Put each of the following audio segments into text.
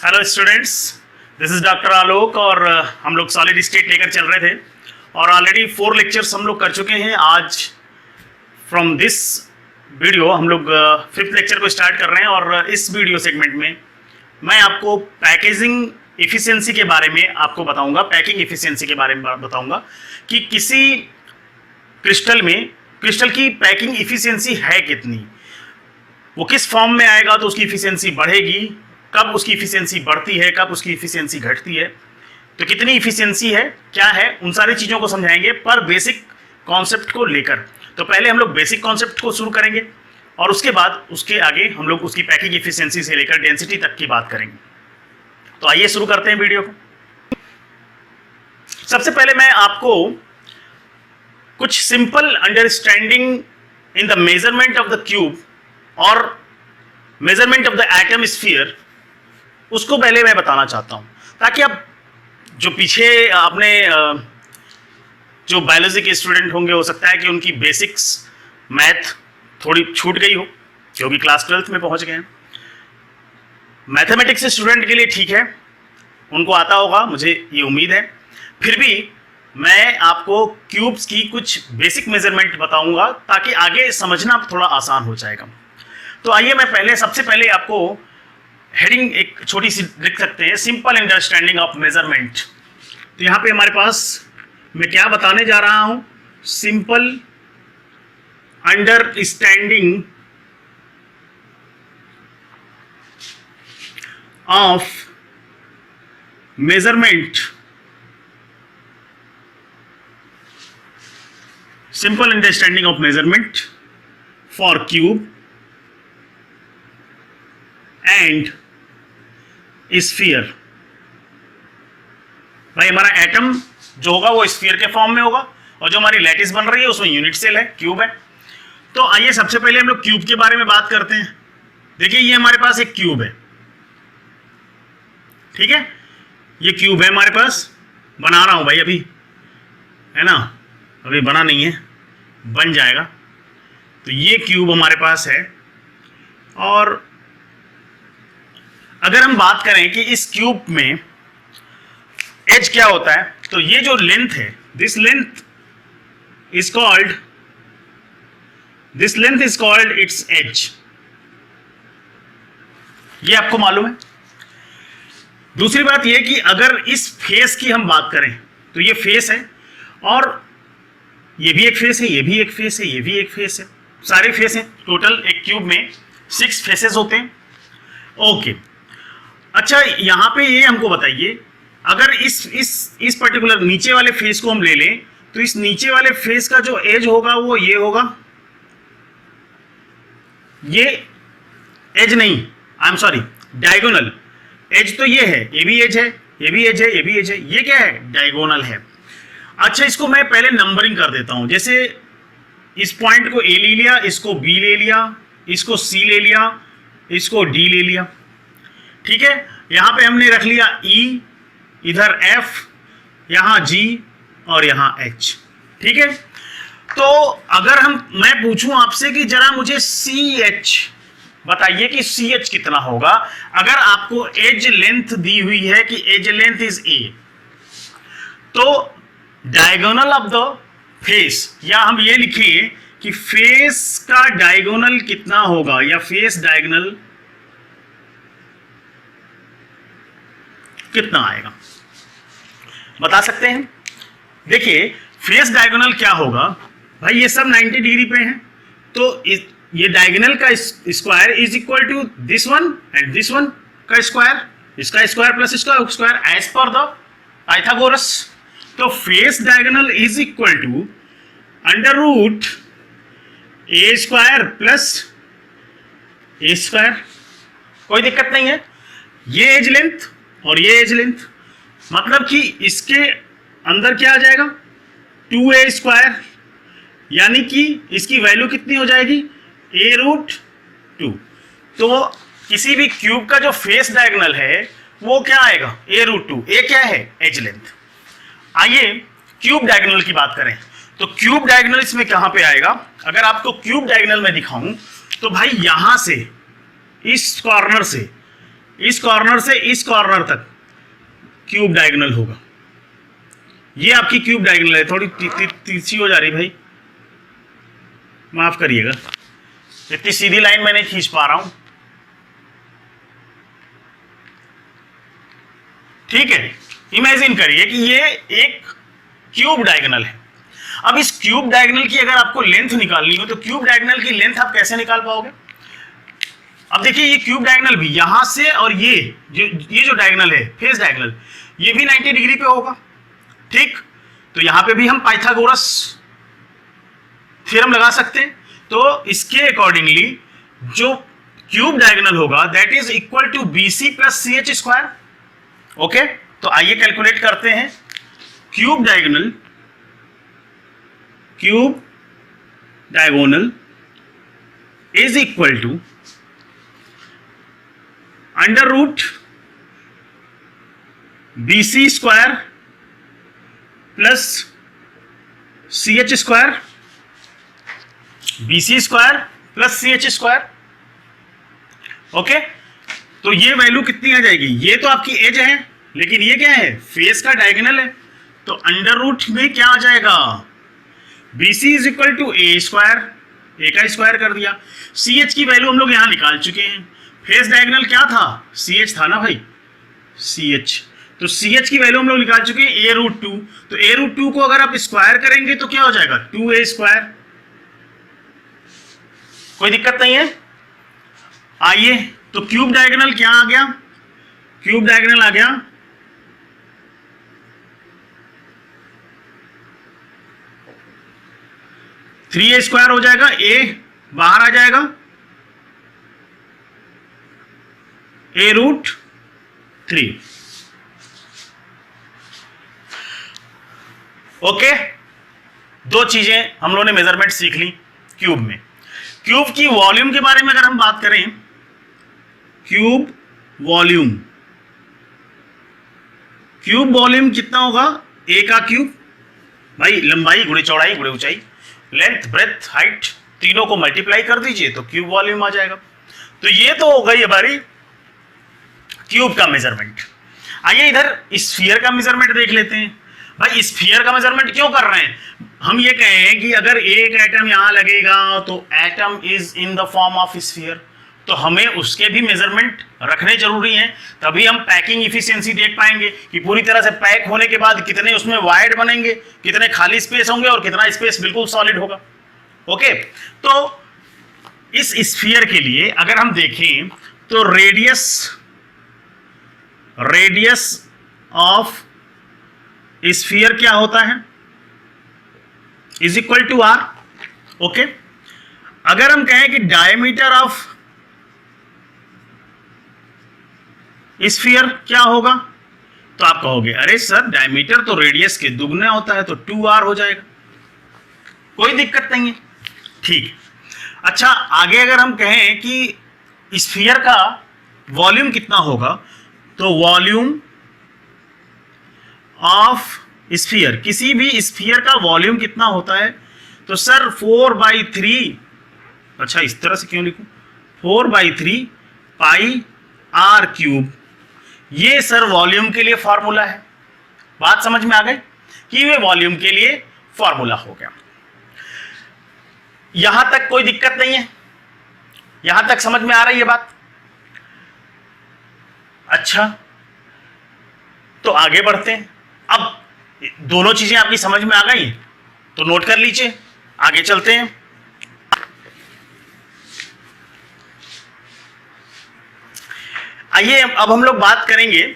Hello students, this is doctor Alok और हम लोग सॉलिड स्टेट लेकर चल रहे थे और ऑलरेडी 4 लेक्चर्स हम लोग कर चुके हैं। आज फ्रॉम दिस वीडियो हम लोग 5th लेक्चर को स्टार्ट कर रहे हैं और इस वीडियो सेगमेंट में मैं आपको पैकेजिंग इफ़िशियंसी के बारे में आपको बताऊंगा। पैकिंग इफ़िशियंसी के बारे में बताऊंगा कि किसी क्रिस्टल की पैकिंग इफ़िशियंसी है कितनी, वो किस फॉर्म में आएगा तो उसकी इफ़िशियंसी बढ़ेगी, कब उसकी इफ़िशियंसी बढ़ती है, कब उसकी इफ़िशियंसी घटती है, तो कितनी इफ़िशियंसी है, क्या है, उन सारी चीज़ों को समझाएंगे पर बेसिक कॉन्सेप्ट को लेकर। तो पहले हम लोग बेसिक कॉन्सेप्ट को शुरू करेंगे और उसके बाद उसके आगे हम लोग उसकी पैकिंग इफ़िशियंसी से लेकर डेंसिटी तक की बात करेंगे। तो आइए शुरू करते हैं वीडियो को। सबसे पहले मैं आपको कुछ simple understanding in the measurement of the cube और measurement of the atom sphere, उसको पहले मैं बताना चाहता हूं ताकि आप जो पीछे आपने जो बायोलॉजी के स्टूडेंट होंगे, हो सकता है कि उनकी बेसिक्स मैथ थोड़ी छूट गई हो क्योंकि क्लास 12th में पहुंच गए हैं। मैथमेटिक्स स्टूडेंट के लिए ठीक है, उनको आता होगा, मुझे ये उम्मीद है। फिर भी मैं आपको क्यूब्स की कुछ बेसिक मेजरमेंट बताऊंगा ताकि आगे समझना थोड़ा आसान हो जाएगा। तो आइए मैं सबसे पहले आपको हेडिंग एक छोटी सी लिख सकते हैं, सिंपल अंडरस्टैंडिंग ऑफ मेजरमेंट। तो यहाँ पे हमारे पास मैं क्या बताने जा रहा हूं, simple understanding of measurement, simple understanding of measurement for cube and sphere. भाई हमारा एटम जो होगा वो स्फीयर के फॉर्म में होगा और जो हमारी लैटिस बन रही है उसमें यूनिट सेल है, क्यूब है। तो आइए सबसे पहले हम लोग क्यूब के बारे में बात करते हैं। देखिए ये हमारे पास एक क्यूब है, ठीक है, ये क्यूब है हमारे पास, बना रहा हूं भाई अभी, है ना, अभी बना नहीं है, बन जाएगा। तो ये क्यूब हमारे पास है और अगर हम बात करें कि इस क्यूब में एज क्या होता है, तो ये जो लेंथ है, this length is called its edge. ये आपको मालूम है। दूसरी बात ये कि अगर इस फेस की हम बात करें तो ये फेस है और ये भी एक फेस है, ये भी एक फेस है, ये भी एक फेस है, सारे फेस हैं। टोटल एक क्यूब में 6 फेसेस होते हैं। ओके, अच्छा यहां पे ये हमको बताइए, अगर इस पर्टिकुलर नीचे वाले फेस को हम ले लें तो इस नीचे वाले फेस का जो एज होगा वो ये होगा, ये एज नहीं, I am sorry, diagonal edge तो ये है, ये भी एज है, ये भी एज है, ये भी एज है, ये क्या है, डायगोनल है। अच्छा इसको मैं पहले नंबरिंग कर देता हूं, जैसे इस पॉइंट को ए ले लिया, इसको बी ले लिया, इसको सी ले लिया, इसको डी ले लिया, ठीक है। यहां पे हमने रख लिया ई, इधर एफ, यहां जी और यहां एच, ठीक है। तो अगर मैं पूछूं आपसे कि जरा मुझे सी एच बताइए कि सी एच कितना होगा, अगर आपको एज लेंथ दी हुई है कि एज लेंथ इज ए, तो डायगोनल ऑफ द फेस, या हम ये लिखिए कि फेस का डायगोनल कितना होगा, या फेस डायगोनल कितना आएगा, बता सकते हैं। देखिए फेस डायगोनल क्या होगा भाई, ये सब 90 डिग्री पे हैं, तो ये डायगोनल का square is equal to this one and this one का स्क्वायर, इसका स्क्वायर प्लस इसका square as per the Pythagoras. तो face diagonal is equal to under root A square plus A square, कोई दिक्कत नहीं है। ये एज लेंथ और ये एज लेंथ, मतलब कि इसके अंदर क्या आ जाएगा, 2a स्क्वायर, यानी कि इसकी वैल्यू कितनी हो जाएगी, a रूट 2। तो किसी भी क्यूब का जो फेस डायगोनल है वो क्या आएगा, a रूट 2। a क्या है, एज लेंथ। आइए क्यूब डायगोनल की बात करें, तो क्यूब डायगोनल इसमें कहां पे आएगा, अगर आपको क्यूब डायगोनल में दिखाऊं तो भाई यहां से, इस कॉर्नर से इस कॉर्नर से इस कॉर्नर तक क्यूब डायगोनल होगा। ये आपकी क्यूब डायगोनल है, थोड़ी तिरछी हो जा रही भाई, माफ करिएगा, इतनी सीधी लाइन मैं नहीं खींच पा रहा हूं। ठीक है, इमेजिन करिए कि ये एक क्यूब डायगोनल है। अब इस क्यूब डायगोनल की अगर आपको लेंथ निकालनी हो तो क्यूब डायगोनल की लेंथ आप कैसे निकाल पाओगे? अब देखिए ये क्यूब डायगोनल भी यहां से और ये जो डायगोनल है फेस डायगोनल, ये भी 90 डिग्री पे होगा। ठीक, तो यहां पे भी हम पाइथागोरस थ्योरम लगा सकते हैं। तो इसके अकॉर्डिंगली जो क्यूब डायगोनल होगा that is equal to BC plus CH square. Okay, तो आइए कैलकुलेट करते हैं। Cube diagonal is equal to under root BC square plus CH square, BC square plus CH square. Okay, तो ये value कितनी आ जाएगी? ये तो आपकी एज है, लेकिन ये क्या है? फेस का डायगोनल है। तो अंडर रूट में क्या आ जाएगा? BC is equal to A square, A का स्क्वायर कर दिया। CH की वैल्यू हम लोग यहां निकाल चुके हैं। फेस डायगोनल क्या था? CH था ना भाई, CH। तो CH की वैल्यू हम लोग निकाल चुके हैं A√2। तो A√2 को अगर आप स्क्वायर करेंगे तो क्या हो जाएगा? 2A square. कोई दिक्कत नहीं है। आइए, तो क्यूब डायगोनल क्या आ गया? क्यूब डायगोनल आ गया 3A स्क्वायर हो जाएगा, A बाहर आ जाएगा, A√3। ओके, दो चीजें हम लोगों ने मेजरमेंट सीख ली क्यूब में। क्यूब की वॉल्यूम के बारे में अगर हम बात करें, क्यूब वॉल्यूम कितना होगा? A का क्यूब, भाई लंबाई गुणे चौड़ाई गुणे ऊंचाई, लेंथ ब्रेथ हाइट, तीनों को मल्टीप्लाई कर दीजिए तो क्यूब वॉल्यूम आ जाएगा। तो ये तो हो गई हमारी क्यूब का मेजरमेंट। आइए इधर स्फीयर का मेजरमेंट देख लेते हैं। भाई स्फीयर का मेजरमेंट क्यों कर रहे हैं? हम ये कहें कि अगर एक एटम यहां लगेगा तो atom is in the form of sphere, तो हमें उसके भी मेजरमेंट रखने जरूरी हैं। तभी हम पैकिंग इफिशिएंसी देख पाएंगे कि पूरी तरह से पैक होने के बाद कितने उसमें वाइड बनेंगे, कितने खाली स्पेस होंगे और कितना स्पेस बिल्कुल सॉलिड होगा। ओके, तो इस स्फीयर के लिए अगर हम देखें तो रेडियस ऑफ स्फीयर क्या होता है? Is equal to R। Okay, अगर हम कहें कि डायमीटर ऑफ स्फीयर क्या होगा, तो आप कहोगे अरे सर डायमीटर तो रेडियस के दुगना होता है, तो 2R हो जाएगा। कोई दिक्कत नहीं है, ठीक। अच्छा, आगे अगर हम कहें कि स्फीयर का वॉल्यूम कितना होगा, तो वॉल्यूम ऑफ स्फीयर, किसी भी स्फीयर का वॉल्यूम कितना होता है? तो सर 4/3, अच्छा इस तरह से क्यों लिखूं, 4/3 पाई R क्यूब। ये सर वॉल्यूम के लिए फॉर्मूला है। बात समझ में आ गई कि ये वॉल्यूम के लिए फॉर्मूला हो गया। यहां तक कोई दिक्कत नहीं है, यहां तक समझ में आ रही है बात? अच्छा, तो आगे बढ़ते हैं। अब दोनों चीजें आपकी समझ में आ गई तो नोट कर लीजिए, आगे चलते हैं। आइए अब हम लोग बात करेंगे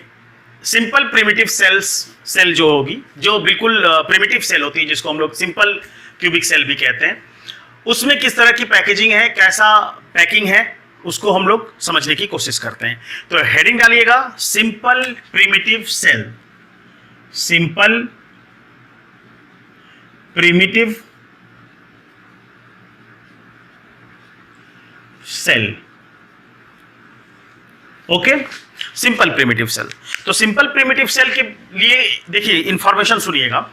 सिंपल प्रिमिटिव सेल जो होगी, जो बिल्कुल प्रिमिटिव सेल होती है, जिसको हम लोग सिंपल क्यूबिक सेल भी कहते हैं। उसमें किस तरह की पैकेजिंग है, कैसा पैकिंग है, उसको हम लोग समझने की कोशिश करते हैं। तो हेडिंग डालिएगा simple primitive cell. Simple primitive cell. Okay, simple primitive cell. तो सिंपल प्रिमिटिव सेल के लिए देखिए इंफॉर्मेशन सुनिएगा।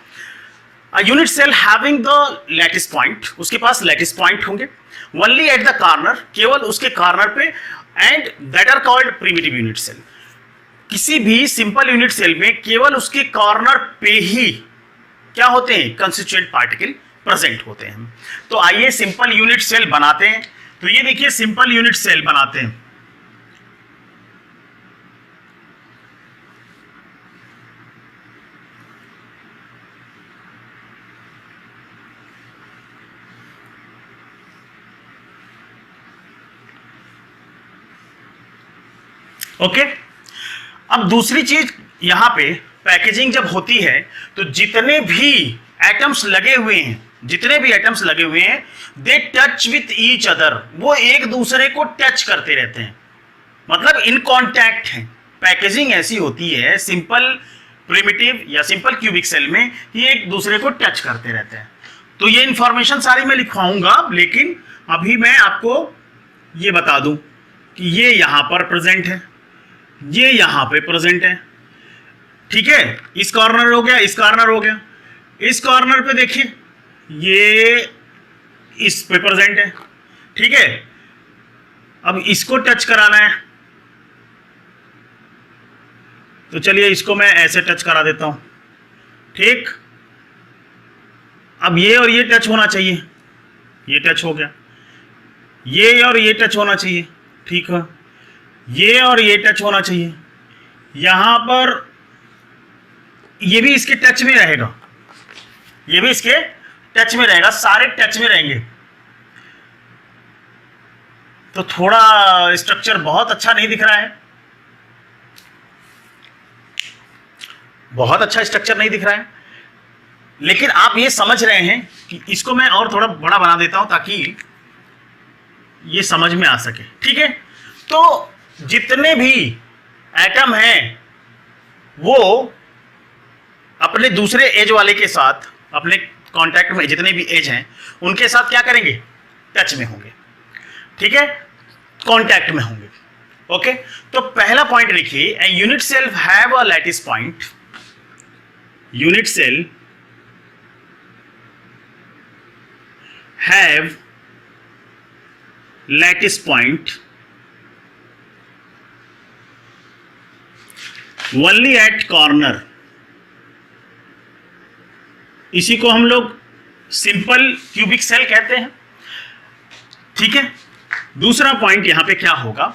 Unit cell having the lattice point, उसके पास लैटिस पॉइंट होंगे। ओनली एट द कॉर्नर, केवल उसके कॉर्नर पे and that are called primitive unit cell. किसी भी सिंपल यूनिट सेल में केवल उसके कॉर्नर पे ही क्या होते हैं, कंस्टिट्यूएंट पार्टिकल प्रेजेंट होते हैं। तो आइए सिंपल यूनिट सेल बनाते हैं। तो ये देखिए सिंपल यूनिट सेल बनाते हैं। ओके अब दूसरी चीज यहां पे पैकेजिंग जब होती है तो जितने भी एटम्स लगे हुए हैं, they touch with each other, वो एक दूसरे को टच करते रहते हैं, मतलब इन कांटेक्ट हैं। पैकेजिंग ऐसी होती है सिंपल प्रिमिटिव या सिंपल क्यूबिक सेल में, ये एक दूसरे को टच करते रहते हैं। तो ये इंफॉर्मेशन सारी मैं लिखवाऊंगा, लेकिन अभी मैं आपको ये बता दूं कि ये यहां पर प्रेजेंट है, ये यहां पे प्रेजेंट है, ठीक है। इस कॉर्नर हो गया, इस कॉर्नर हो गया, इस कॉर्नर पे देखिए ये इस पे प्रेजेंट है, ठीक है। अब इसको टच कराना है तो चलिए इसको मैं ऐसे टच करा देता हूं, ठीक। अब ये और ये टच होना चाहिए, ये टच हो गया, ये और ये टच होना चाहिए, ठीक है। ये और ये टच होना चाहिए, यहां पर ये भी इसके टच में रहेगा, ये भी इसके टच में रहेगा, सारे टच में रहेंगे। तो थोड़ा स्ट्रक्चर बहुत अच्छा नहीं दिख रहा है, बहुत अच्छा स्ट्रक्चर नहीं दिख रहा है, लेकिन आप ये समझ रहे हैं कि इसको मैं और थोड़ा बड़ा बना देता हूं ताकि ये समझ में आ सके, ठीक है। तो जितने भी एटम हैं वो अपने दूसरे एज वाले के साथ, अपने कांटेक्ट में जितने भी एज हैं उनके साथ क्या करेंगे, टच में होंगे, ठीक है, कांटेक्ट में होंगे। ओके, तो पहला पॉइंट लिखिए, a unit cell have a lattice point, unit cell have lattice point only at corner. इसी को हम लोग सिंपल क्यूबिक सेल कहते हैं, ठीक है। दूसरा पॉइंट यहां पे क्या होगा,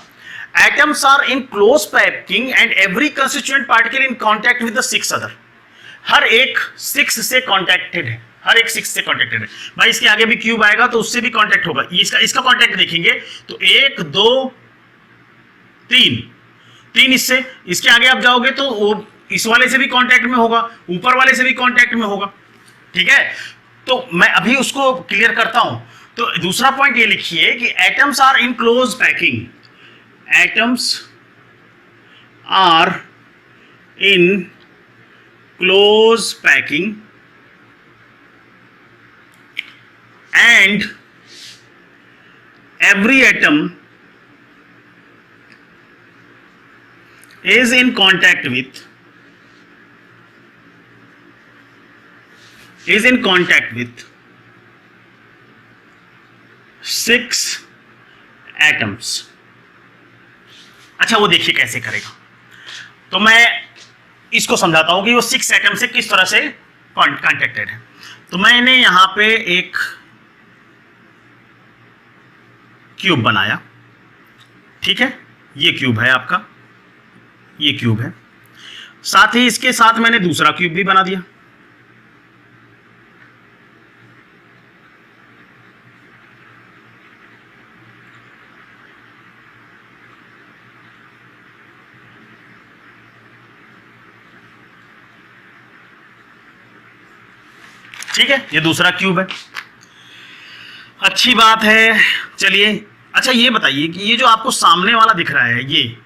atoms are in close packing and every constituent particle in contact with the 6 other. हर एक 6 से कॉन्टेक्टेड है, हर एक 6 से कॉन्टेक्टेड है। भाई इसके आगे भी क्यूब आएगा तो उससे भी कॉन्टेक्ट होगा, इसका कॉन्टेक्ट देखेंगे तो 1 2 3 इससे, इसके आगे आप जाओगे तो वो इस वाले से भी कांटेक्ट में होगा, ऊपर वाले से भी कांटेक्ट में होगा, ठीक है। तो मैं अभी उसको क्लियर करता हूं। तो दूसरा पॉइंट ये लिखिए कि atoms are in close packing, atoms are in close packing and every atom is in contact with 6 atoms। अच्छा वो देखिए कैसे करेगा, तो मैं इसको समझाता हूं कि वो 6 एटम से किस तरह से कॉन्टेक्टेड है। तो मैंने यहां पे एक क्यूब बनाया, ठीक है, ये क्यूब है आपका, ये क्यूब है, साथ ही इसके साथ मैंने दूसरा क्यूब भी बना दिया, ठीक है, ये दूसरा क्यूब है। अच्छी बात है, चलिए। अच्छा ये बताइए कि ये जो आपको सामने वाला दिख रहा है, ये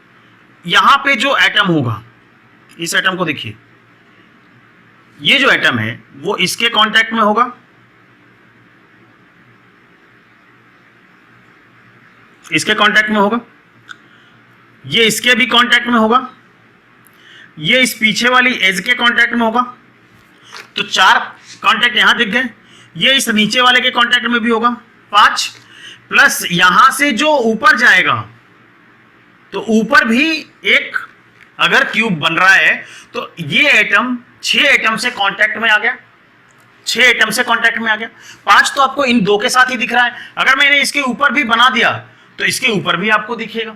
यहां पे जो एटम होगा, इस एटम को देखिए, ये जो एटम है वो इसके कांटेक्ट में होगा, इसके कांटेक्ट में होगा, ये इसके भी कांटेक्ट में होगा, ये इस पीछे वाली एज के कांटेक्ट में होगा। तो 4 कांटेक्ट यहां दिख गए, ये इस नीचे वाले के कांटेक्ट में भी होगा 5, प्लस यहां से जो ऊपर जाएगा तो ऊपर भी एक अगर क्यूब बन रहा है तो ये एटम 6 एटम से कांटेक्ट में आ गया, 6 एटम से कांटेक्ट में आ गया। 5 तो आपको इन 2 के साथ ही दिख रहा है, अगर मैंने इसके ऊपर भी बना दिया तो इसके ऊपर भी आपको दिखेगा।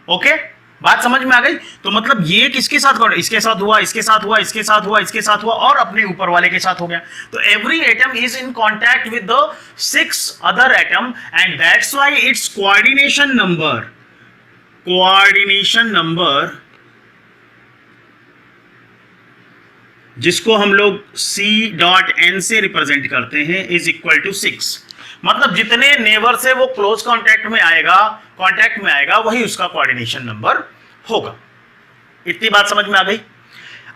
ओके, बात समझ में आ गई? तो मतलब ये किसके साथ, इसके साथ हुआ, इसके साथ हुआ, इसके साथ हुआ, इसके साथ हुआ और अपने ऊपर वाले के साथ हो गया। तो every atom is in contact with the 6 other atom and that's why it's coordination number जिसको हम लोग C.n से रिप्रेजेंट करते हैं इज इक्वल टू 6। मतलब जितने नेबर से वो क्लोज कांटेक्ट में आएगा वही उसका कोऑर्डिनेशन नंबर होगा। इतनी बात समझ में आ गई?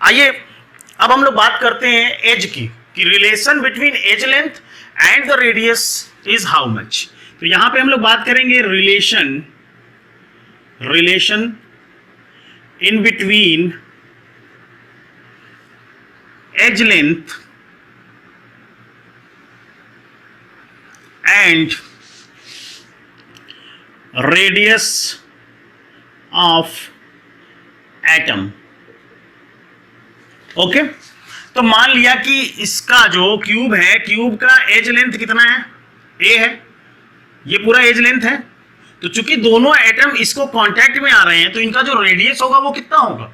आइए अब हम लोग बात करते हैं एज की, कि relation between edge length and the radius is how much. तो यहां पे हम लोग बात करेंगे relation in between edge length and radius of atom. Okay, तो मान लिया कि इसका जो क्यूब है, क्यूब का एज लेंथ कितना है? ए है, ये पूरा एज लेंथ है। तो चूंकि दोनों एटम इसको कांटेक्ट में आ रहे हैं तो इनका जो रेडियस होगा वो कितना होगा?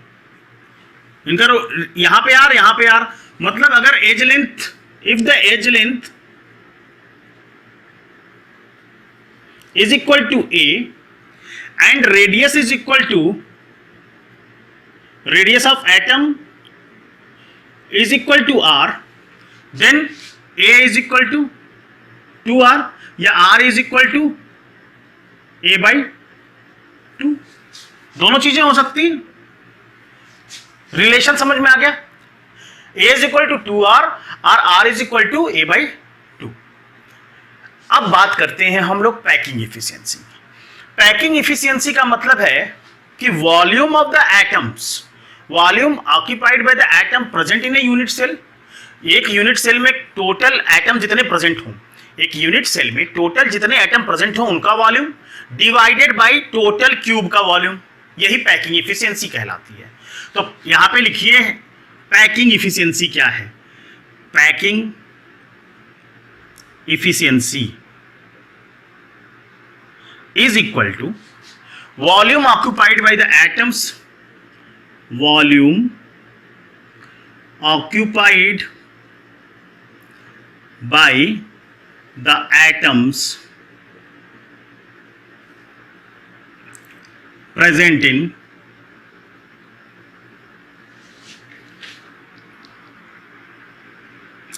इनका यहां पे आर, यहां पे आर, मतलब अगर edge length, if the edge length is equal to A and radius is equal to radius of atom is equal to R, then A is equal to 2R या R is equal to A by 2। दोनों चीजें हो सकती हैं। Relation समझ में आ गया? A is equal to 2R और R is equal to A by 2। अब बात करते हैं हम लोग पैकिंग इफिशियंसी। पैकिंग इफिशियंसी का मतलब है कि volume of the atoms, volume occupied by the atom present in a unit cell. एक यूनिट सेल में टोटल एटम जितने प्रेजेंट हों, एक यूनिट सेल में टोटल जितने एटम प्रेजेंट हों उनका volume divided by total cube का वॉल्यूम, यही पैकिंग इफिशियंसी कहलाती है। तो यहां पे लिखिए पैकिंग इफिशियंसी क्या है। Packing efficiency is equal to volume occupied by the atoms, volume occupied by the atoms present in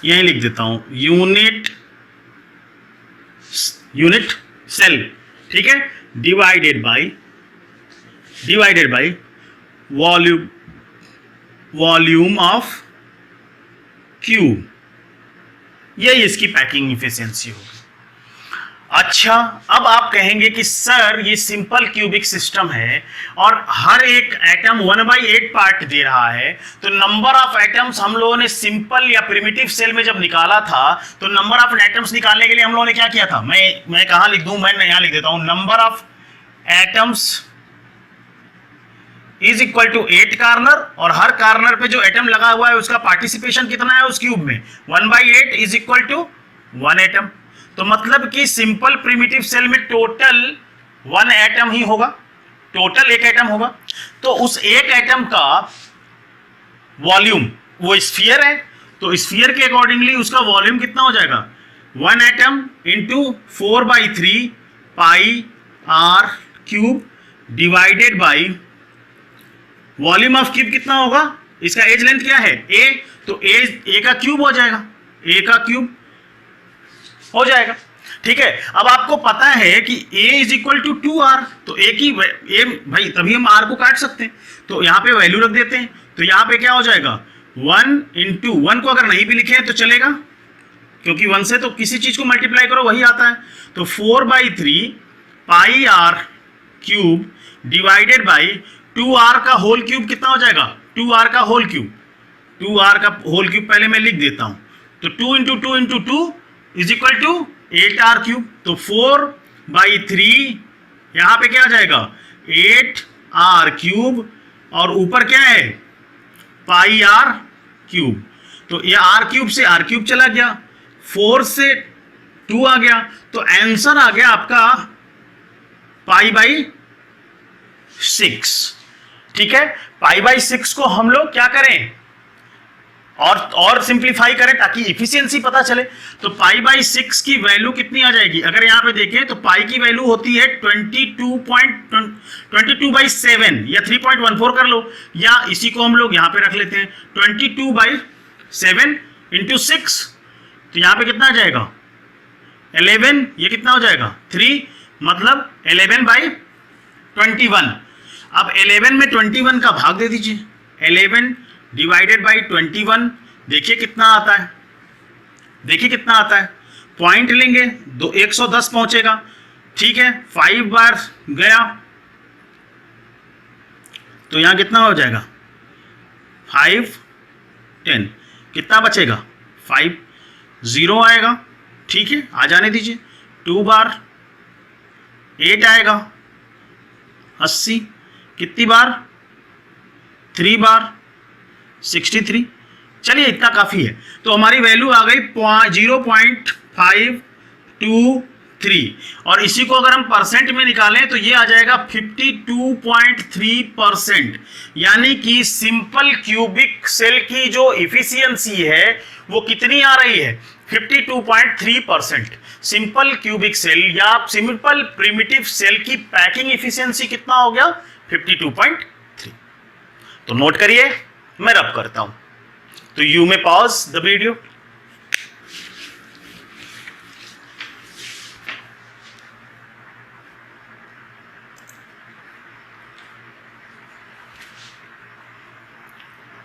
यही लिख देता हूं यूनिट सेल, ठीक है, divided by volume of cube, यही इसकी पैकिंग इफिशियंसी होगी। अच्छा, अब आप कहेंगे कि सर ये सिंपल क्यूबिक सिस्टम है और हर एक एटम 1/8 पार्ट दे रहा है, तो नंबर ऑफ एटम्स हम लोगों ने सिंपल या प्रिमिटिव सेल में जब निकाला था तो नंबर ऑफ एटम्स निकालने के लिए हम लोगों ने क्या किया था? मैं कहां लिख दूं? मैं यहां लिख देता हूं, number of atoms is equal to 8 corner, और हर कार्नर पे जो एटम लगा हुआ है उसका पार्टिसिपेशन कितना है उस क्यूब में? 1/8 इज इक्वल टू 1 एटम। तो मतलब कि सिंपल प्रिमिटिव सेल में टोटल 1 एटम ही होगा, टोटल 1 एटम होगा। तो उस 1 एटम का वॉल्यूम, वो स्फीयर है तो स्फीयर के अकॉर्डिंगली उसका वॉल्यूम कितना हो जाएगा? 1 atom into 4/3 pi R cube divided by volume of cube कितना होगा? इसका एज लेंथ क्या है? ए, तो ए का क्यूब हो जाएगा, ए का क्यूब हो जाएगा, ठीक है। अब आपको पता है कि a is equal to 2r, तो a की a भाई तभी हम r को काट सकते हैं, तो यहाँ पे वैल्यू रख देते हैं। तो यहाँ पे क्या हो जाएगा? 1 इंटू 1 को अगर नहीं भी लिखे तो चलेगा, क्योंकि 1 से तो किसी चीज को मल्टीप्लाई करो वही आता है। तो 4/3 pi R cube divided by 2r का होल क्यूब कितना हो जाएगा? 2r का होल क्यूब, 2r का होल क्यूब पहले मैं लिख देता हूं। तो 2 into 2 into 2 is equal to 8r cube. तो 4/3 यहां पे क्या आ जाएगा? 8r³ और ऊपर क्या है पाई r³। तो ये r³ से r³ चला गया, 4 से 2 आ गया, तो आंसर आ गया आपका π/6। ठीक है, π/6 को हम लोग क्या करें और सिंप्लीफाई करें ताकि इफिशियंसी पता चले। तो π/6 की वैल्यू कितनी आ जाएगी, अगर यहां पे देखें तो पाई की वैल्यू होती है 22/7 या 3.14 कर लो, या इसी को हम लोग यहां पे रख लेते हैं 22/7 × 6। तो यहां पे कितना आ जाएगा 11, ये कितना हो जाएगा 3, मतलब 11/21। अब 11 में 21 का भाग दे दीजिए, 11 डिवाइडेड बाई 21, देखिए कितना आता है, देखिए कितना आता है, पॉइंट लेंगे 110 पहुंचेगा। ठीक है, 5 बार गया तो यहां कितना हो जाएगा 5 10, कितना बचेगा 5 0 आएगा। ठीक है, आ जाने दीजिए, 2 बार 8 आएगा, 80, कितनी बार 3 बार 63। चलिए इतना काफी है, तो हमारी वैल्यू आ गई 0.523, और इसी को अगर हम परसेंट में निकालें तो ये आ जाएगा 52.3%। यानी कि सिंपल क्यूबिक सेल की जो इफिशियंसी है वो कितनी आ रही है 52.3%। सिंपल क्यूबिक सेल या सिंपल प्रिमिटिव सेल की पैकिंग इफिशियंसी कितना हो गया 52.3। तो नोट करिए, मैं रब करता हूं, तो यू में पॉज द वीडियो।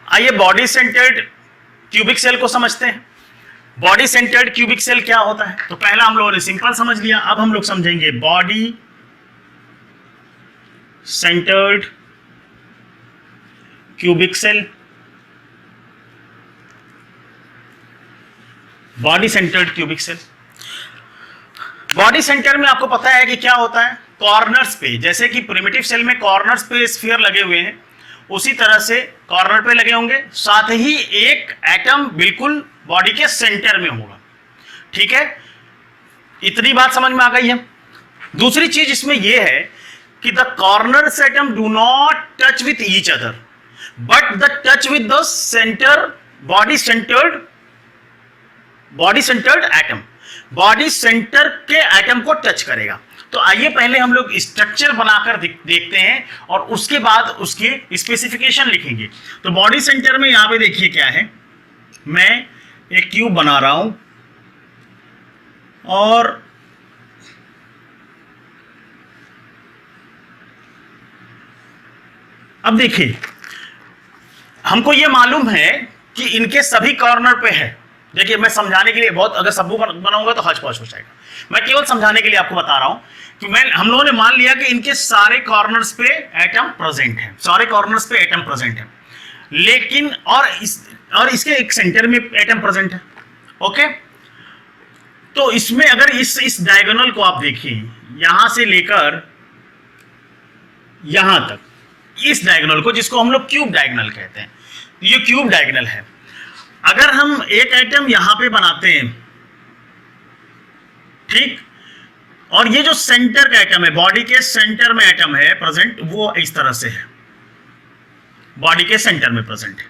आइए बॉडी सेंटर्ड क्यूबिक सेल को समझते हैं। बॉडी सेंटर्ड क्यूबिक सेल क्या होता है, तो पहला हम लोगों ने सिंपल समझ लिया, अब हम लोग समझेंगे body centred cubic cell. Body centred cubic cell, body centre में आपको पता है कि क्या होता है, कॉर्नर्स पे, जैसे कि प्रिमिटिव सेल में कॉर्नर्स पे स्फीयर लगे हुए हैं, उसी तरह से कॉर्नर पे लगे होंगे, साथ ही एक एटम बिल्कुल बॉडी के सेंटर में होगा। ठीक है, इतनी बात समझ में आ गई है। दूसरी चीज इसमें यह है कि the corners atom do not touch with each other but the touch with the centre body centred atom, body centre के एटम को टच करेगा। तो आइए पहले हम लोग स्ट्रक्चर बनाकर देखते हैं और उसके बाद उसके स्पेसिफिकेशन लिखेंगे। तो बॉडी सेंटर में यहां पे देखिए क्या है, मैं एक क्यूब बना रहा हूं और अब देखिए हमको यह मालूम है कि इनके सभी कॉर्नर पे है। देखिए मैं समझाने के लिए बहुत, अगर सबू बनाऊंगा तो हच पच हो जाएगा, मैं केवल समझाने के लिए आपको बता रहा हूं कि हम लोगों ने मान लिया कि इनके सारे कॉर्नर्स पे एटम प्रेजेंट है, सारे कॉर्नर्स पे एटम प्रेजेंट है, लेकिन और इसके एक सेंटर में एटम प्रेजेंट है। ओके, तो इसमें अगर इस डायगोनल को आप देखिए, यहां से लेकर यहां तक, इस डायगोनल को जिसको हम लोग क्यूब डायगोनल कहते हैं, ये क्यूब डायगोनल है। अगर हम एक एटम यहां पे बनाते हैं, ठीक, और ये जो सेंटर का एटम है, बॉडी के सेंटर में एटम है प्रेजेंट, वो इस तरह से है, बॉडी के सेंटर में प्रेजेंट है,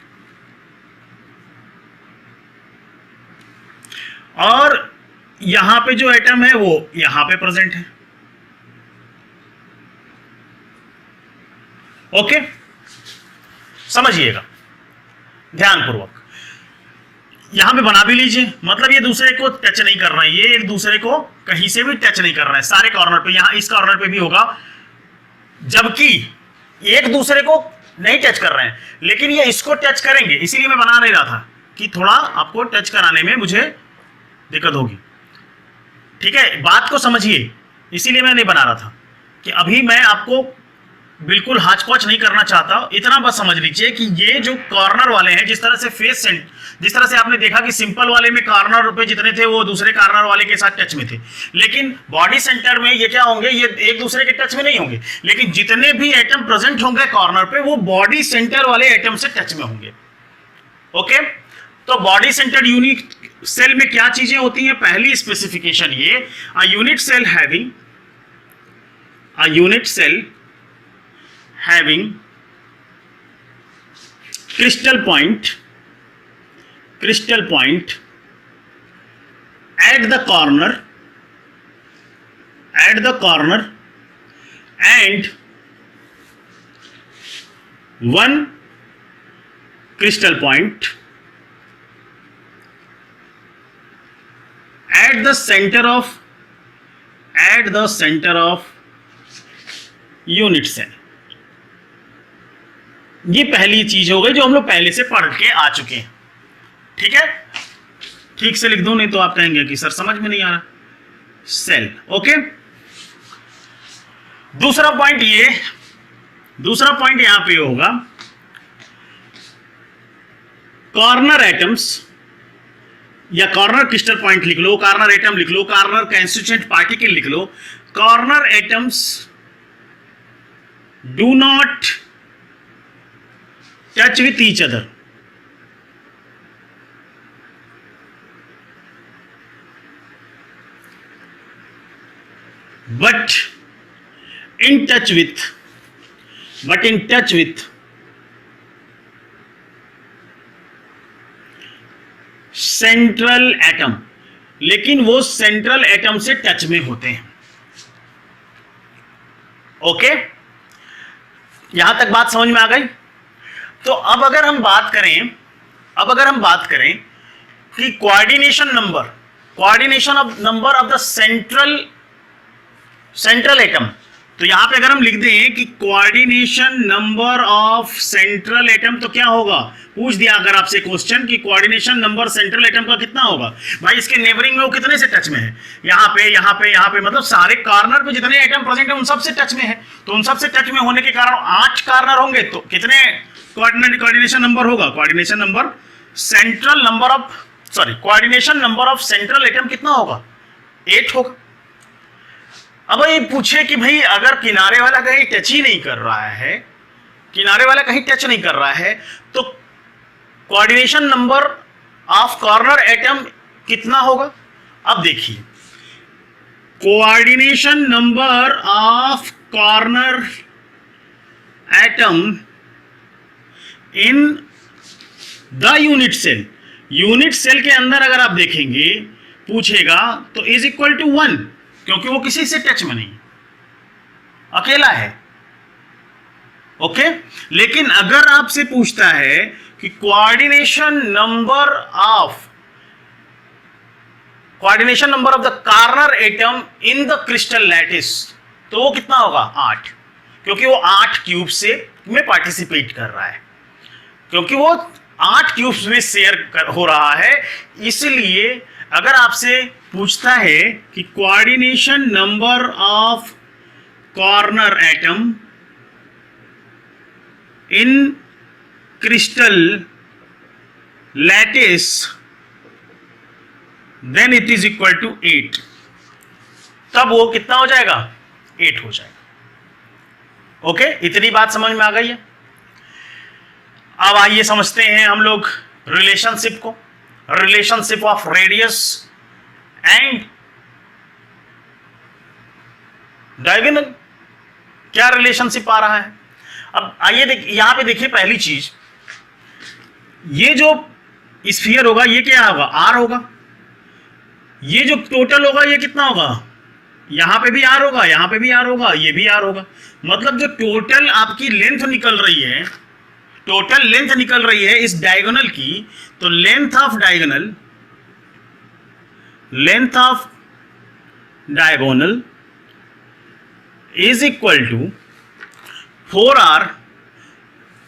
और यहां पे जो एटम है वो यहां पे प्रेजेंट है। ओके, समझिएगा ध्यानपूर्वक, यहां पे बना भी लीजिए, मतलब ये दूसरे को टच नहीं कर रहा है, ये एक दूसरे को कहीं से भी टच नहीं कर रहा है, सारे कॉर्नर पे, यहां इस कॉर्नर पे भी होगा, जबकि एक दूसरे को नहीं टच कर रहे हैं, लेकिन ये इसको टच करेंगे। इसीलिए मैं बना नहीं रहा था कि थोड़ा आपको टच कराने में मुझे दिक्कत होगी। ठीक है, बात को समझिए, इसीलिए मैं नहीं बना रहा था कि अभी मैं आपको बिल्कुल हाच पौच नहीं करना चाहता, इतना बस समझ लीजिए कि ये जो कॉर्नर वाले हैं, जिस तरह से फेस सेंट, जिस तरह से आपने देखा कि सिंपल वाले में कॉर्नर पे जितने थे वो दूसरे कॉर्नर वाले के साथ टच में थे, लेकिन बॉडी सेंटर में ये क्या होंगे, ये एक दूसरे के टच में नहीं होंगे, लेकिन जितने भी एटम प्रेजेंट होंगे कॉर्नर पे वो बॉडी सेंटर वाले एटम से टच में होंगे। ओके, तो बॉडी सेंटर यूनिट सेल में क्या चीजें होती हैं? पहली स्पेसिफिकेशन ये, a unit cell having crystal point at the corner and one crystal point at the center of unit cell. ये पहली चीज हो गई जो हम लोग पहले से पढ़ के आ चुके हैं। ठीक है, ठीक से लिख दो, नहीं तो आप कहेंगे कि सर समझ में नहीं आ रहा। Cell, okay. दूसरा पॉइंट यहां पे होगा, कॉर्नर एटम्स या कॉर्नर क्रिस्टल पॉइंट लिख लो, कॉर्नर एटम लिख लो, कॉर्नर कंस्टिट्यूएंट पार्टिकल लिख लो। Corner atoms do not touch with each other, but in touch with central atom, लेकिन वो सेंट्रल एटम से टच में होते हैं। ओके, यहां तक बात समझ में आ गई? तो अब अगर हम बात करें कि coordination number of the central atom, तो यहां पे अगर हम लिख दें कि coordination number of central atom, तो क्या होगा? पूछ दिया अगर आपसे क्वेश्चन कि कोऑर्डिनेशन नंबर सेंट्रल एटम का कितना होगा, भाई इसके नेबरिंग में वो कितने से टच में है? यहां पे, मतलब सारे कॉर्नर पे जितने एटम प्रेजेंट है उन सब से टच में है। तो उन सब से टच में होने के कारण 8 कॉर्नर होंगे, तो कितने कोऑर्डिनेशन नंबर होगा? Coordination number of central atom कितना होगा? 8 होगा। अब ये पूछे कि भाई अगर किनारे वाला कहीं टच नहीं कर रहा है, तो coordination number of corner atom कितना होगा? अब देखिए, coordination number of corner atom in the unit cell के अंदर अगर आप देखेंगे, पूछेगा तो इज इक्वल टू 1, क्योंकि वो किसी से टच में नहीं, अकेला है। ओके, लेकिन अगर आपसे पूछता है कि coordination number of the corner atom in the crystal lattice, तो वो कितना होगा? 8, क्योंकि वो 8 क्यूब से में पार्टिसिपेट कर रहा है, क्योंकि वो 8 क्यूब्स में शेयर हो रहा है। इसलिए अगर आपसे पूछता है कि coordination number of corner atom in crystal lattice, then it is equal to 8, तब वो कितना हो जाएगा? 8 हो जाएगा। ओके, इतनी बात समझ में आ गई है? अब आइए समझते हैं हम लोग relationship of radius and diagonal. क्या रिलेशनशिप आ रहा है? अब आइए यहां पे देखिए, पहली चीज, ये जो स्फीयर होगा ये क्या होगा? R होगा। ये जो टोटल होगा ये कितना होगा? यहां पे भी R होगा, यहां पे भी R होगा, ये भी R होगा। मतलब जो टोटल आपकी लेंथ निकल रही है इस डायगोनल की, तो length of diagonal is equal to 4R,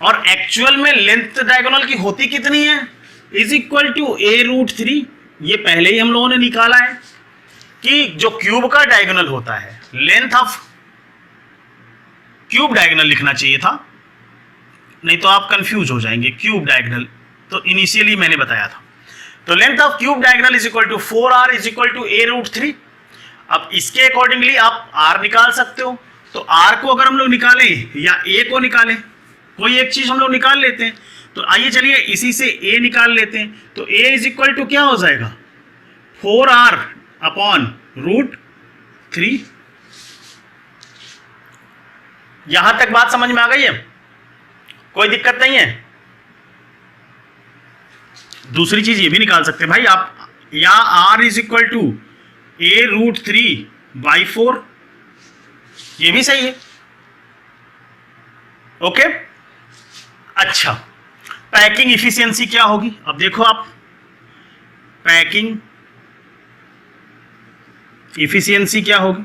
और एक्चुअल में लेंथ डायगोनल की होती कितनी है? Is equal to a√3। ये पहले ही हम लोगों ने निकाला है कि जो क्यूब का डायगोनल होता है, लेंथ ऑफ क्यूब डायगोनल लिखना चाहिए था, नहीं तो आप कंफ्यूज हो जाएंगे। क्यूब डायगोनल तो इनिशियली मैंने बताया था। तो length of cube diagonal is equal to 4r is equal to a√3। अब इसके अकॉर्डिंगली आप r निकाल सकते हो। तो r को अगर हम लोग निकालें या a को निकालें, कोई एक चीज हम लोग निकाल लेते हैं। तो आइए चलिए इसी से a निकाल लेते हैं। तो a इज इक्वल टू क्या हो जाएगा, 4r अपॉन √3। यहां तक बात समझ में आ गई है, कोई दिक्कत नहीं है। दूसरी चीज ये भी निकाल सकते हैं भाई आप, या r is equal to a√3/4, ये भी सही है। ओके, अच्छा पैकिंग इफिशियंसी क्या होगी, अब देखो आप, पैकिंग इफिशियंसी क्या होगी,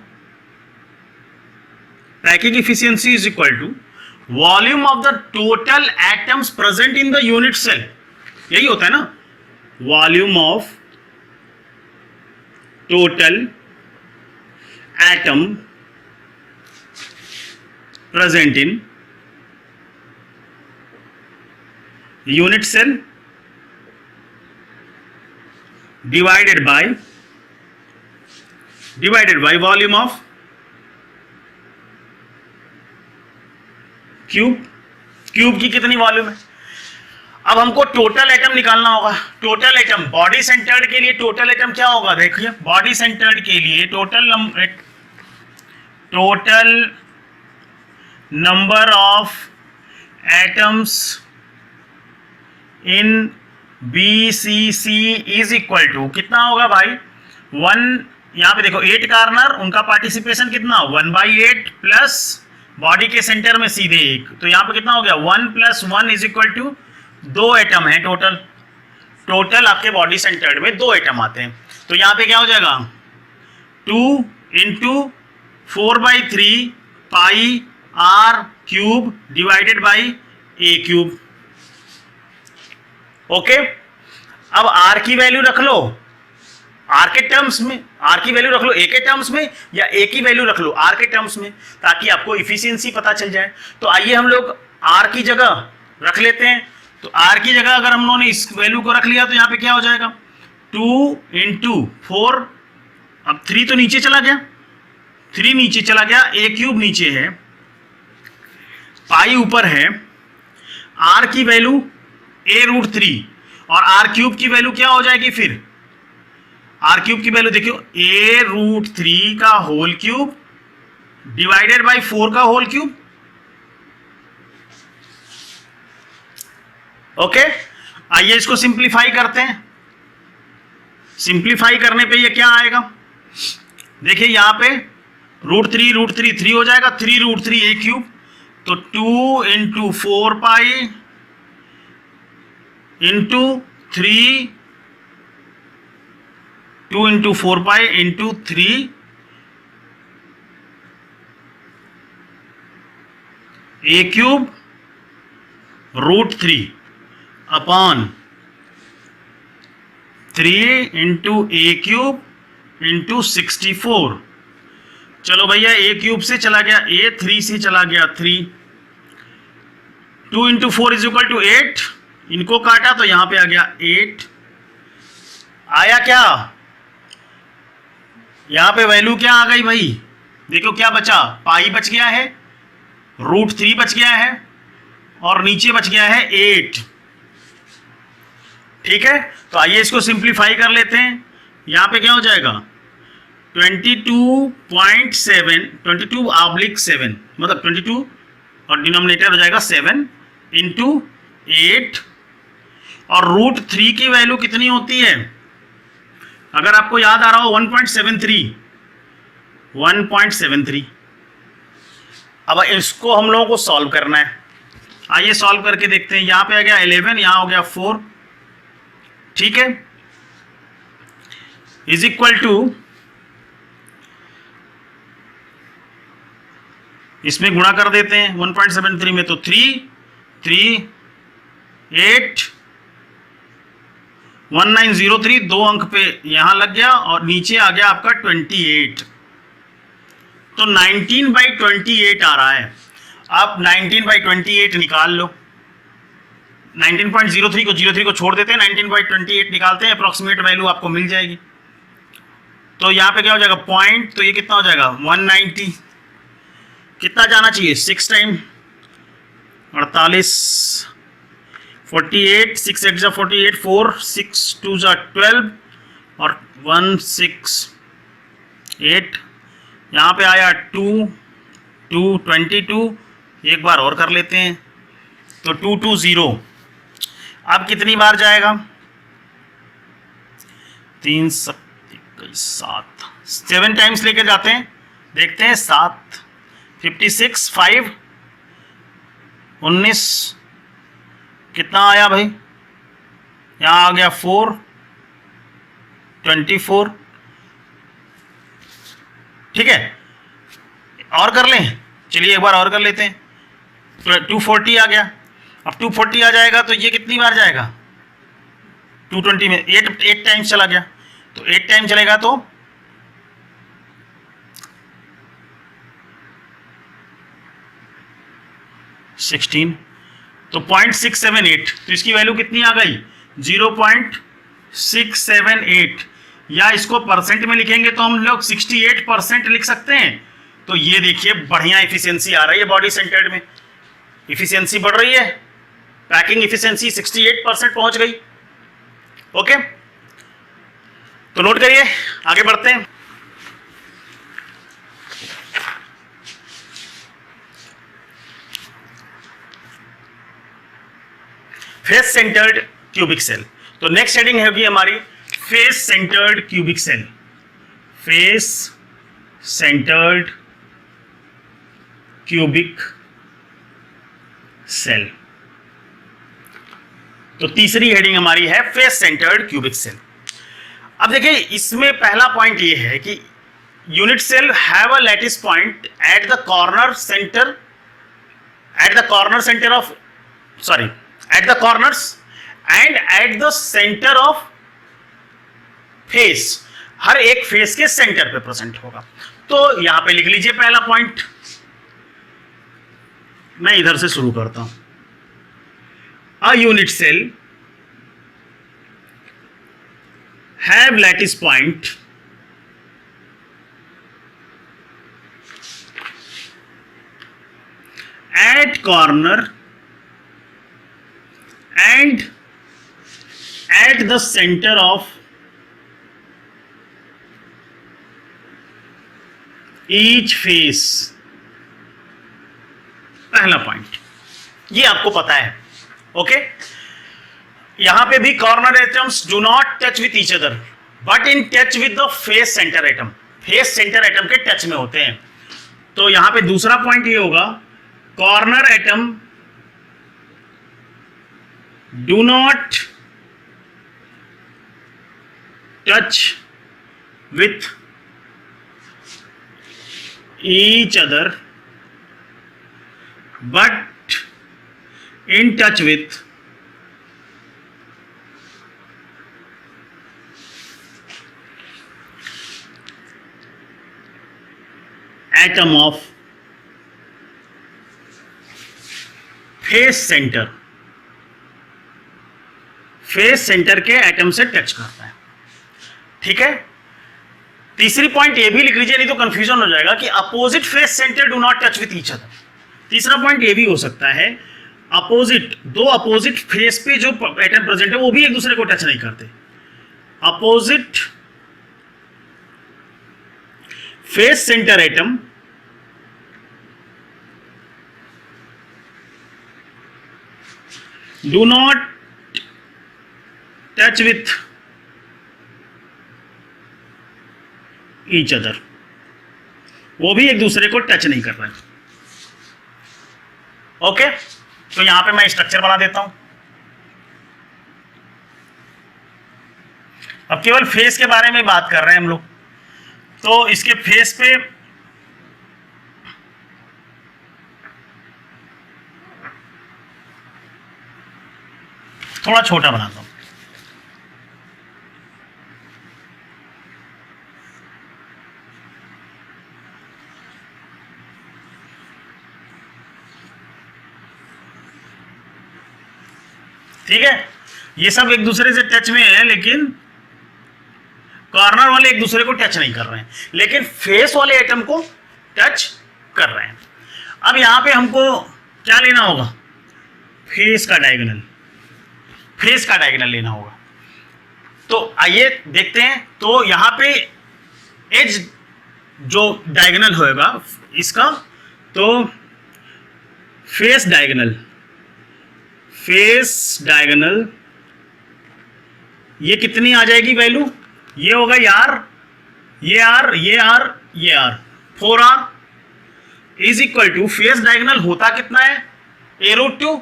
packing efficiency is equal to volume of the total atoms present in the unit cell. यही होता है ना, volume of total atom present in unit cell divided by volume of cube. Cube की कितनी volume है। अब हमको टोटल एटम निकालना होगा। टोटल एटम बॉडी सेंटर्ड के लिए टोटल एटम क्या होगा, देखिए बॉडी सेंटर्ड के लिए total number of atoms in BCC is equal to कितना होगा भाई, 1। यहां पे देखो 8 कार्नर, उनका पार्टिसिपेशन कितना, 1/8 प्लस बॉडी के सेंटर में सीधे 1, तो यहां पे कितना हो गया, 1 + 1 इज इक्वल टू 2 एटम है टोटल। टोटल आपके बॉडी सेंटर्ड में 2 एटम आते हैं। तो यहां पे क्या हो जाएगा, 2 × 4/3 पाई r³ divided by a³। Okay, अब r की वैल्यू रख लो r के टर्म्स में, r की वैल्यू रख लो a के टर्म्स में, या a की वैल्यू रख लो r के टर्म्स में, ताकि आपको इफिशियंसी पता चल जाए। तो आइए हम लोग r की जगह रख लेते हैं। तो r की जगह अगर हम लोगों ने इस वैल्यू को रख लिया तो यहाँ पे क्या हो जाएगा, 2 × 4, अब 3 तो नीचे चला गया, 3 नीचे चला गया, a³ नीचे है, पाई ऊपर है, r की वैल्यू a√3 और r³ की वैल्यू क्या हो जाएगी, फिर r³ की वैल्यू देखियो a√3 का होल क्यूब डिवाइडेड बाई 4 का होल क्यूब। ओके, आइए इसको सिंप्लीफाई करते हैं। सिंप्लीफाई करने पे ये क्या आएगा, देखिए यहां पे √3 3 हो जाएगा, 3√3 a³, तो 2 × 4 pi into 3, 2 × 4 pi into 3 a³ √3 upon 3 × a³ into 64। चलो भैया a³ से चला गया a, 3 से चला गया 3, 2 × 4 इज इक्वल टू 8, इनको काटा तो यहां पे आ गया 8। आया क्या, यहां पे वैल्यू क्या आ गई भाई, देखो क्या बचा, पाई बच गया है, √3 बच गया है, और नीचे बच गया है 8। ठीक है, तो आइए इसको सिंप्लीफाई कर लेते हैं। यहां पे क्या हो जाएगा, 22/7 मतलब 22 और डिनोमिनेटर हो जाएगा 7 × 8, और √3 की वैल्यू कितनी होती है, अगर आपको याद आ रहा हो 1.73। अब इसको हम लोगों को सॉल्व करना है। आइए सॉल्व करके देखते हैं। यहां पे आ गया 11, यहां हो गया 4, ठीक है, इज इक्वल टू, इसमें गुणा कर देते हैं 1.73 में, तो 3 3 8 1903, 2 अंक पे यहां लग गया, और नीचे आ गया आपका 28, तो 19/28 आ रहा है। आप 19/28 निकाल लो। 19.03 को 03 को छोड़ देते हैं, 19/28 निकालते हैं, अप्रोक्सीमेट वैल्यू आपको मिल जाएगी। तो यहाँ पे क्या हो जाएगा पॉइंट, तो ये कितना हो जाएगा 190। कितना जाना चाहिए 6 टाइम 48, 48, 6 एक 48, 4 6 2 12 और 1 6 8। यहाँ पे आया 2 2 22। एक बार और कर लेते हैं, तो 2 2 0। अब कितनी बार जाएगा 3 7 7 टाइम्स लेके जाते हैं, देखते हैं 7 56 5 19 कितना आया भाई, यहाँ आ गया 4 24। ठीक है, और कर लें, चलिए एक बार और कर लेते हैं। 240 आ गया। अब 240 आ जाएगा तो ये कितनी बार जाएगा 220 में 8 टाइम्स चला गया, तो 8 टाइम चलेगा तो 16, तो 0.678। तो इसकी वैल्यू कितनी आ गई 0.678, या इसको परसेंट में लिखेंगे तो हम लोग 68% लिख सकते हैं। तो ये देखिए बढ़िया इफिशियंसी आ रही है बॉडी सेंटर्ड में, इफिशियंसी बढ़ रही है, पैकिंग इफिशियंसी 68% पहुंच गई। ओके, तो नोट करिए, आगे बढ़ते हैं। Face centred cubic cell. तो नेक्स्ट हेडिंग होगी हमारी face centred cubic cell. Face centred cubic cell. तो तीसरी हेडिंग हमारी है फेस सेंटर्ड क्यूबिक सेल। अब देखिए इसमें पहला पॉइंट ये है कि unit cell have a lattice point at the corner centre, at the corner centre of at the corners and at the center of face। हर एक फेस के सेंटर पे प्रेजेंट होगा। तो यहां पे लिख लीजिए पहला पॉइंट, मैं इधर से शुरू करता हूं। A unit cell have lattice point at corner and at the center of each face। पहला पॉइंट ये आपको पता है। ओके, यहां पे भी corner atoms do not touch with each other but in touch with the face center atom, face center atom के टच में होते हैं। तो यहां पे दूसरा पॉइंट ये होगा corner atom do not touch with each other but in touch with atom of face center। Face centre के एटम से टच करता है। ठीक है, तीसरी पॉइंट ये भी लिख लीजिए, नहीं तो कंफ्यूजन हो जाएगा कि opposite face centre do not touch with each other. तीसरा पॉइंट ये भी हो सकता है अपोजिट, दो अपोजिट फेस पे जो एटम प्रेजेंट है वो भी एक दूसरे को टच नहीं करते। Opposite face center atom do not touch with each other, वो भी एक दूसरे को टच नहीं कर रहे हैं। ओके, तो यहां पे मैं स्ट्रक्चर बना देता हूं। अब केवल फेस के बारे में बात कर रहे हैं हम लोग, तो इसके फेस पे थोड़ा छोटा बनाता हूं। ठीक है, ये सब एक दूसरे से टच में है, लेकिन कॉर्नर वाले एक दूसरे को टच नहीं कर रहे हैं, लेकिन फेस वाले एटम को टच कर रहे हैं। अब यहां पे हमको क्या लेना होगा, फेस का डायगोनल, फेस का डायगोनल लेना होगा। तो आइए देखते हैं। तो यहां पे एज जो डायगोनल होएगा इसका, तो फेस डायगोनल, फेस डायगोनल ये कितनी आ जाएगी वैल्यू, ये होगा यार, ये आर, ये आर, ये r, 4r is equal to, face diagonal होता कितना है, a√2,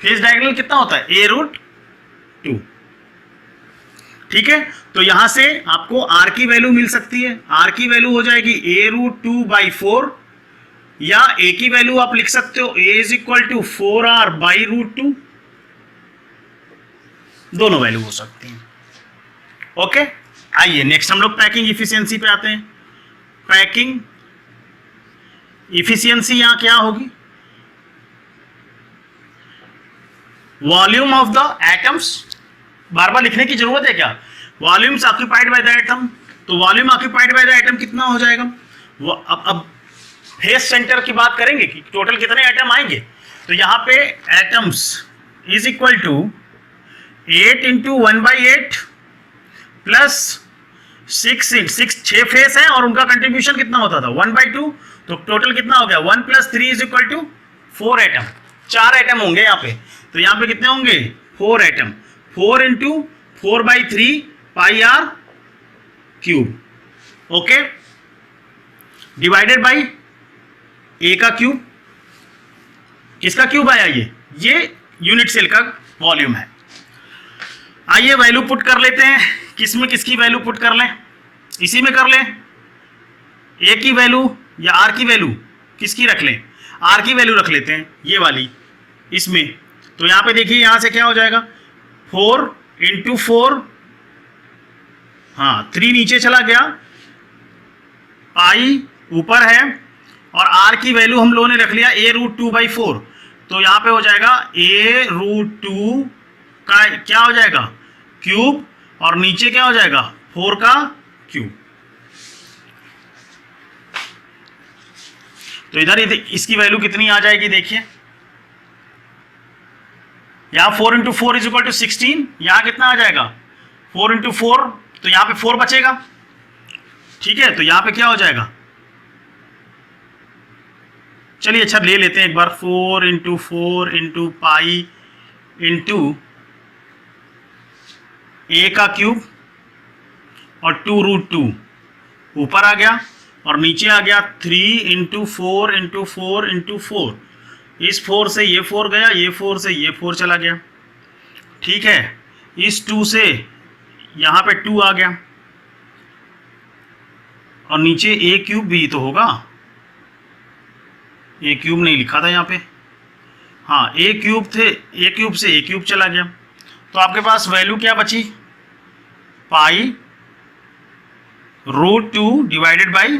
फेस डायगोनल कितना होता है, a√2। ठीक है, तो यहां से आपको r की वैल्यू मिल सकती है, r की वैल्यू हो जाएगी a√2/4, या a की वैल्यू आप लिख सकते हो a is equal to 4r/√2, दोनों वैल्यू हो सकती हैं। ओके, आइए नेक्स्ट हम लोग पैकिंग इफिशियंसी पे आते हैं। पैकिंग इफिशियंसी यहां क्या होगी, वॉल्यूम ऑफ द एटम्स, बार बार लिखने की जरूरत है क्या, volumes occupied by the atom, तो volume occupied by the atom कितना हो जाएगा, वो अब फेस सेंटर की बात करेंगे कि टोटल कितने एटम आएंगे, तो यहां पे atoms is equal to 8 × 1/8 plus 6 face है और उनका कंट्रीब्यूशन कितना होता था 1/2, तो टोटल कितना हो गया 1 + 3 = 4 एटम, 4 एटम होंगे यहाँ पे। तो यहाँ पे कितने होंगे 4 atom, 4 × 4/3 πr³, okay, divided by A का क्यूब, किसका क्यूब आया, ये यूनिट सेल का वॉल्यूम है। आइए वैल्यू पुट कर लेते हैं, किसमें किसकी वैल्यू पुट कर लें, इसी में कर लें, ए की वैल्यू या आर की वैल्यू किसकी रख लें, आर की वैल्यू रख लेते हैं, ये वाली इसमें। तो यहाँ पे देखिए यहाँ से क्या हो जाएगा 4 × 4, हाँ 3 नीचे चला गया, पाई ऊपर है, और आर की वैल्यू हम लोगों ने रख लिया a√2/4, तो यहाँ पे हो जाएगा a√2 का क्या हो जाएगा क्यूब, और नीचे क्या हो जाएगा 4 का क्यूब। तो इधर इसकी वैल्यू कितनी आ जाएगी देखिए, यहां 4 × 4 = 16, यहां कितना आ जाएगा 4 × 4, तो यहां पे 4 बचेगा, ठीक है, तो यहां पे क्या हो जाएगा, चलिए अच्छा ले लेते हैं एक बार, 4 × 4 × पाई इंटू ए का क्यूब और 2√2 ऊपर आ गया, और नीचे आ गया 3 × 4 × 4 × 4, इस 4 से ये 4 गया, ये 4 से ये 4 चला गया, ठीक है, इस 2 से यहाँ पे 2 आ गया, और नीचे a³ भी तो होगा, a³ नहीं लिखा था यहाँ पे, हाँ a³ थे, a³ से a³ चला गया, तो आपके पास वैल्यू क्या बची, π√2 डिवाइडेड बाई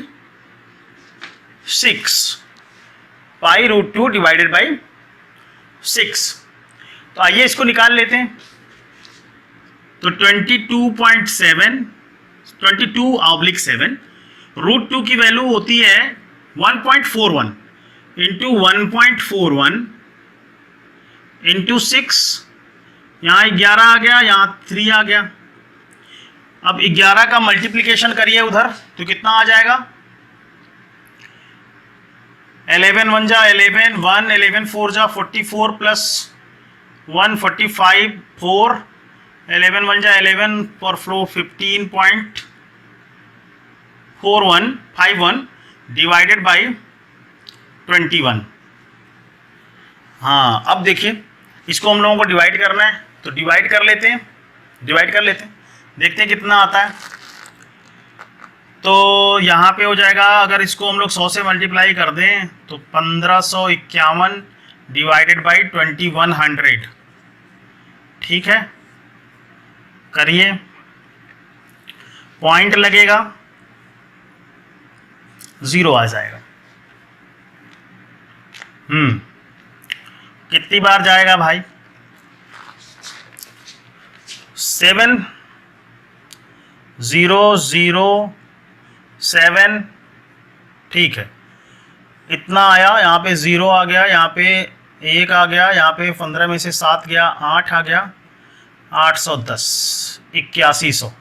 6, π√2 डिवाइडेड बाई 6। तो आइए इसको निकाल लेते हैं, तो 22.7, 22/7, √2 की वैल्यू होती है 1.41 इंटू 1.41 इंटू 6, यहाँ 11 आ गया, यहाँ 3 आ गया। अब 11 का मल्टीप्लिकेशन करिए उधर, तो कितना आ जाएगा 11 1 जा 11, 1 11 4 जा 44 प्लस 1 45, 4 11 1 जा 11 फॉर फ्लो 15.4151 डिवाइडेड बाई 21। हाँ अब देखिए इसको हम लोगों को डिवाइड करना है, तो डिवाइड कर लेते हैं, देखते हैं कितना आता है। तो यहाँ पे हो जाएगा, अगर इसको हम लोग 100 से मल्टीप्लाई कर दें तो 1551 डिवाइडेड बाई 2100, ठीक है, करिए, पॉइंट लगेगा 0 आ जाएगा। कितनी बार जाएगा भाई, 7,0,0,7, ठीक है, इतना आया, यहाँ पे 0 आ गया, यहाँ पे 1 आ गया, यहाँ पे 15 में से 7 गया, 8 आ गया, 810, 8100,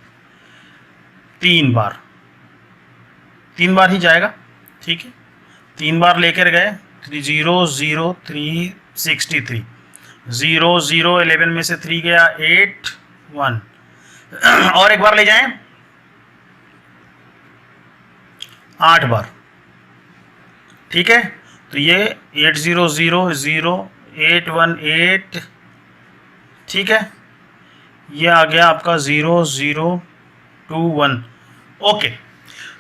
3 बार ही जाएगा, ठीक है, 3 बार लेकर गए, 3,0,0,363, 0 0 11 में से 3 गया, 8 1, और एक बार ले जाएं, 8 बार, ठीक है, तो ये 8,0,0,0,818, ठीक है, ये आ गया आपका 0,0,2,1, ओके।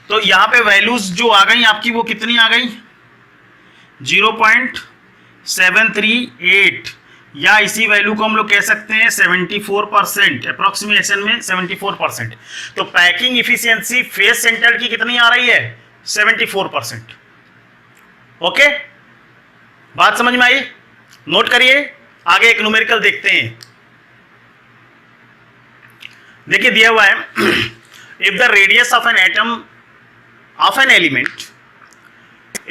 तो यहाँ पे वैल्यूज जो आ गई आपकी वो कितनी आ गई, 0.738, या इसी वैल्यू को हम लोग कह सकते हैं 74%, अप्रोक्सीमेशन में 74%। तो पैकिंग इफिशियंसी फेस सेंटर्ड की कितनी आ रही है, 74%। ओके, बात समझ में आई, नोट करिए, आगे एक न्यूमेरिकल देखते हैं। देखिए दिया हुआ है, if the radius of an atom of an element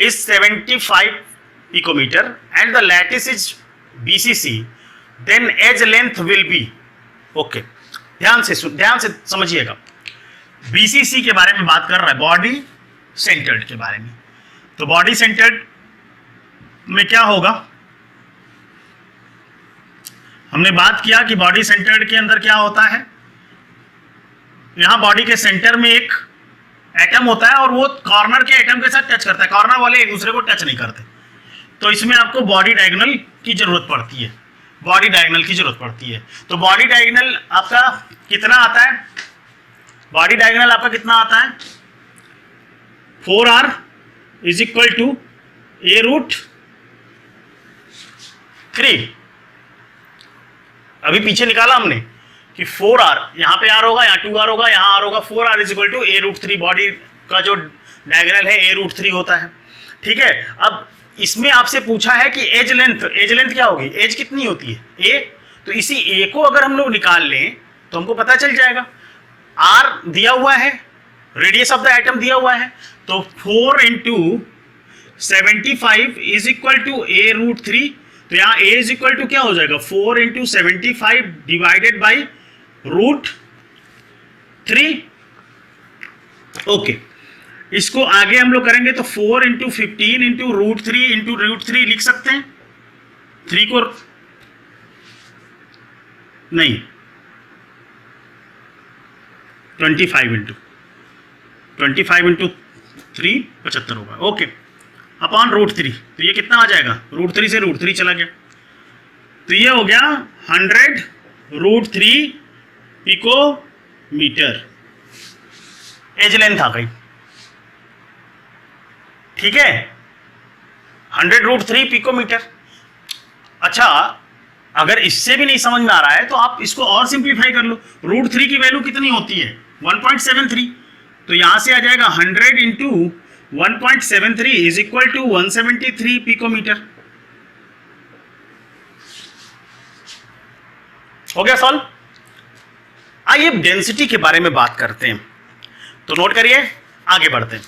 is 75 picometer and the lattice is BCC, then edge length will be, okay, ध्यान से समझिएगा, BCC के बारे में बात कर रहा है, बॉडी सेंटर्ड के बारे में। तो बॉडी सेंटर्ड में क्या होगा, हमने बात किया कि बॉडी सेंटर्ड के अंदर क्या होता है, यहां बॉडी के सेंटर में एक एटम होता है और वो कॉर्नर के एटम के साथ टच करता है, कॉर्नर वाले एक दूसरे को टच नहीं करते, तो इसमें आपको बॉडी डायगोनल की जरूरत पड़ती है, बॉडी डायगोनल की जरूरत पड़ती है। तो बॉडी डायगोनल आपका कितना आता है, बॉडी डायगोनल आपका कितना आता है, 4r is equal to a√3, अभी पीछे निकाला हमने कि 4r, यहाँ पे r होगा, यहाँ 2r होगा, यहाँ r होगा, 4r is equal to a√3, body का जो डायगोनल है a√3 होता है, ठीक है। अब इसमें आपसे पूछा है कि एज लेंथ क्या होगी, एज कितनी होती है, a, तो इसी a को अगर हम लोग निकाल लें तो हमको पता चल जाएगा, r दिया हुआ है, रेडियस ऑफ द एटम दिया हुआ है, तो 4 × 75 इज इक्वल टू a√3, तो यहाँ a इज इक्वल टू क्या हो जाएगा, 4 × 75 डिवाइडेड बाई √3, ओके। इसको आगे हम लोग करेंगे तो 4 × 15 × √3 लिख सकते हैं, 3 को नहीं 25 × 3 75 होगा, ओके, अपॉन √3, तो ये कितना आ जाएगा, √3 से √3 चला गया, तो ये हो गया 100√3 पिकोमीटर, एज लेंथ आ गई, ठीक है, 100√3 पिकोमीटर। अच्छा, अगर इससे भी नहीं समझ में आ रहा है तो आप इसको और सिंप्लीफाई कर लो, √3 की वैल्यू कितनी होती है, 1.73, तो यहां से आ जाएगा 100 × 1.73 इज इक्वल टू 173 पिकोमीटर, हो गया सॉल्व। आइए डेंसिटी के बारे में बात करते हैं, तो नोट करिए, आगे बढ़ते हैं।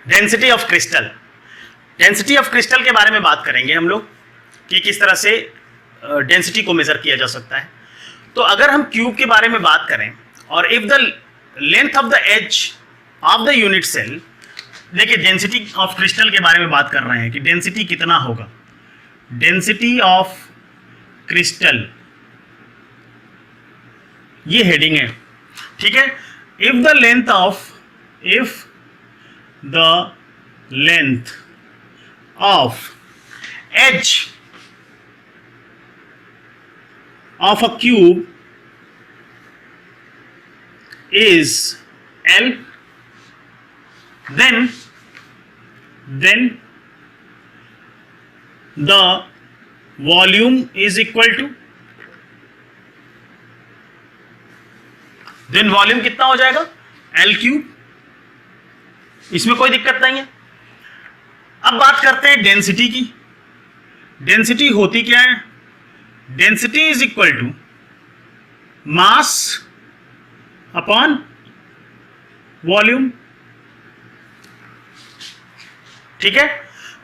Density of crystal, density of crystal के बारे में बात करेंगे हम लोग कि किस तरह से डेंसिटी को मेजर किया जा सकता है। तो अगर हम क्यूब के बारे में बात करें और if the length of the edge of the unit cell, देखिए डेंसिटी ऑफ क्रिस्टल के बारे में बात कर रहे हैं कि डेंसिटी कितना होगा, डेंसिटी ऑफ क्रिस्टल, ये हेडिंग है, ठीक है। If the length of edge of a cube is L, then the volume is equal to, then volume कितना हो जाएगा, L3, इसमें कोई दिक्कत नहीं है। अब बात करते हैं डेंसिटी की, डेंसिटी होती क्या है? Density is equal to mass upon volume. ठीक है,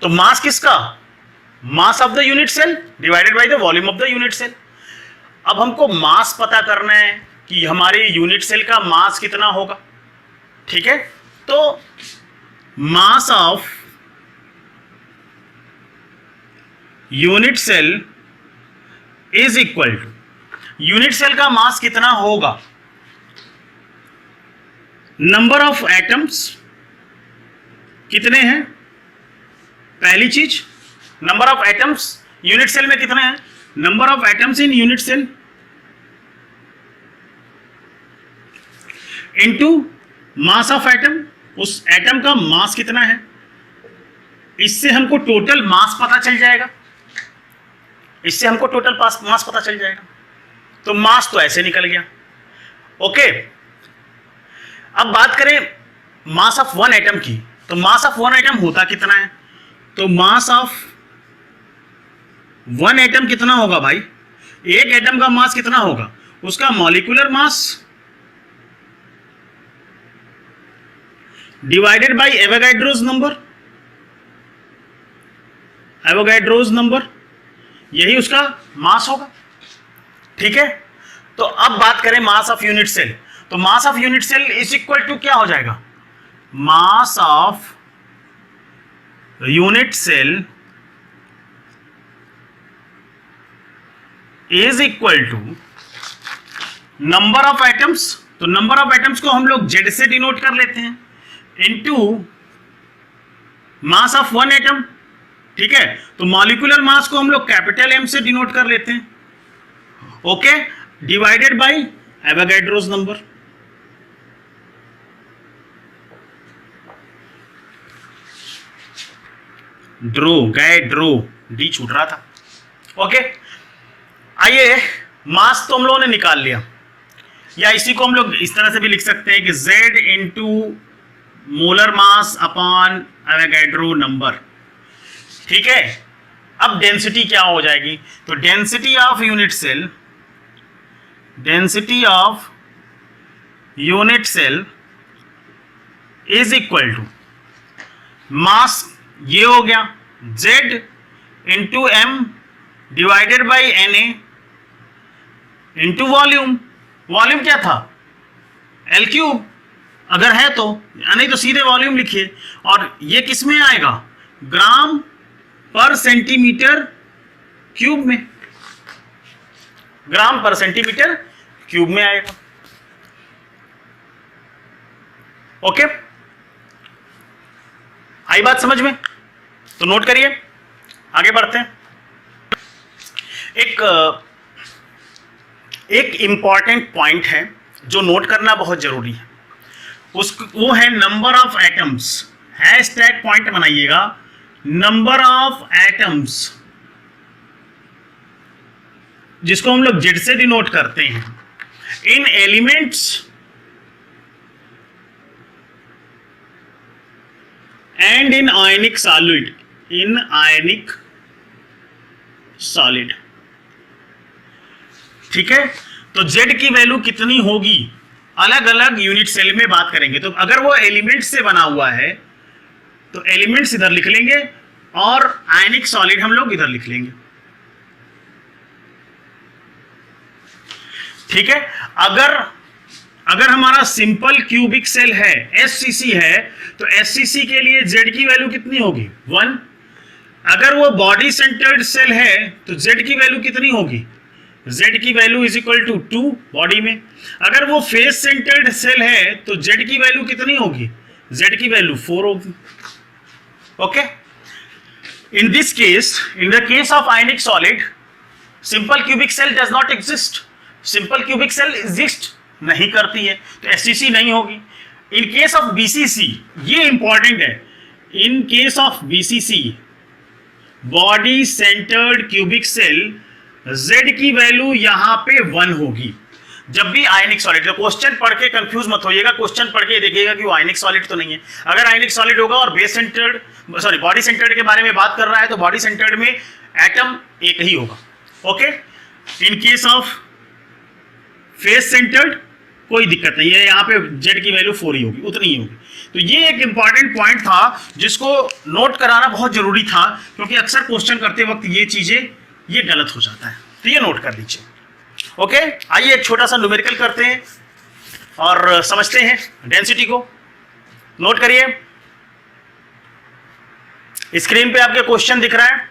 तो मास किसका? Mass of the unit cell divided by the volume of the unit cell. अब हमको मास पता करना है कि हमारे यूनिट सेल का मास कितना होगा। ठीक है, तो mass of unit cell is equal to, unit cell का मास कितना होगा? नंबर ऑफ एटम्स कितने हैं? पहली चीज, number of atoms unit cell में कितने हैं? Number of atoms in unit cell into mass of atom, उस एटम का मास कितना है। इससे हमको टोटल मास पता चल जाएगा, इससे हमको टोटल मास पता चल जाएगा। तो मास तो ऐसे निकल गया। ओके, अब बात करें मास ऑफ वन एटम की, तो मास ऑफ वन एटम होता कितना है? तो मास ऑफ वन एटम कितना होगा भाई? एक एटम का मास कितना होगा? उसका molecular mass divided by Avogadro's number, Avogadro's number, यही उसका मास होगा। ठीक है, तो अब बात करें मास ऑफ यूनिट सेल, तो mass of unit cell is equal to क्या हो जाएगा? Mass of unit cell is equal to number of atoms, तो नंबर ऑफ एटम्स को हम लोग जेड से डिनोट कर लेते हैं, into mass of one atom. ठीक है, तो मॉलिक्यूलर मास को हम लोग कैपिटल एम से डिनोट कर लेते हैं, okay, divided by Avogadro's number. ड्रो डी छूट रहा था। ओके, आइए, मास तो हम लोगों ने निकाल लिया, या इसी को हम लोग इस तरह से भी लिख सकते हैं कि Z into molar mass upon Avogadro number. ठीक है, अब डेंसिटी क्या हो जाएगी? तो density of unit cell, density of unit cell is equal to mass, ये हो गया Z into M divided by N A into volume. Volume क्या था? एल क्यूब, अगर है तो, नहीं तो सीधे वॉल्यूम लिखिए। और ये किस में आएगा? ग्राम पर सेंटीमीटर क्यूब में, ग्राम पर सेंटीमीटर क्यूब में आएगा। ओके, आई बात समझ में? तो नोट करिए, आगे बढ़ते हैं। एक इंपॉर्टेंट पॉइंट है जो नोट करना बहुत जरूरी है, वो है number of atoms. Hashtag point बनाइएगा, नंबर ऑफ एटम्स, जिसको हम लोग जेड से डिनोट करते हैं, in elements and in ionic solid, in ionic solid. ठीक है, तो Z की वैल्यू कितनी होगी? अलग अलग यूनिट सेल में बात करेंगे। तो अगर वो एलिमेंट से बना हुआ है तो एलिमेंट्स इधर लिख लेंगे और आयनिक सॉलिड हम लोग इधर लिख लेंगे। ठीक है, अगर हमारा सिंपल क्यूबिक सेल है, SCC है, तो SCC के लिए Z की वैल्यू कितनी होगी? 1। अगर वो बॉडी सेंटर्ड सेल है तो Z की वैल्यू कितनी होगी? Z की value is equal to 2 body में। अगर वो फेस सेंटर्ड सेल है तो Z की वैल्यू कितनी होगी? Z की वैल्यू 4 होगी। Okay, in this case, in the case of ionic solid, simple cubic cell does not exist. Simple cubic cell exist नहीं करती है, तो SCC नहीं होगी। इन केस ऑफ BCC, ये इंपॉर्टेंट है, in case of BCC, body centred cubic cell, Z की value यहां पे 1 होगी। जब भी आयनिक सॉलिड, क्वेश्चन पढ़ के कंफ्यूज मत होइएगा, क्वेश्चन पढ़ के देखिएगा कि वो आयनिक सॉलिड तो नहीं है। अगर आयनिक सॉलिड होगा और base centred sorry body centred के बारे में बात कर रहा है तो बॉडी सेंटर्ड में एटम एक ही होगा। Okay, in case of face centred कोई दिक्कत नहीं है, यहाँ पे जेड की वैल्यू 4 ही होगी, उतनी ही होगी। तो ये एक इंपॉर्टेंट पॉइंट था जिसको नोट कराना बहुत जरूरी था, क्योंकि अक्सर क्वेश्चन करते वक्त ये चीजें ये गलत हो जाता है, तो ये नोट कर लीजिए। ओके, आइए एक छोटा सा न्यूमेरिकल करते हैं और समझते हैं डेंसिटी को। नोट करिए, स्क्रीन पे आपके क्वेश्चन दिख रहा है।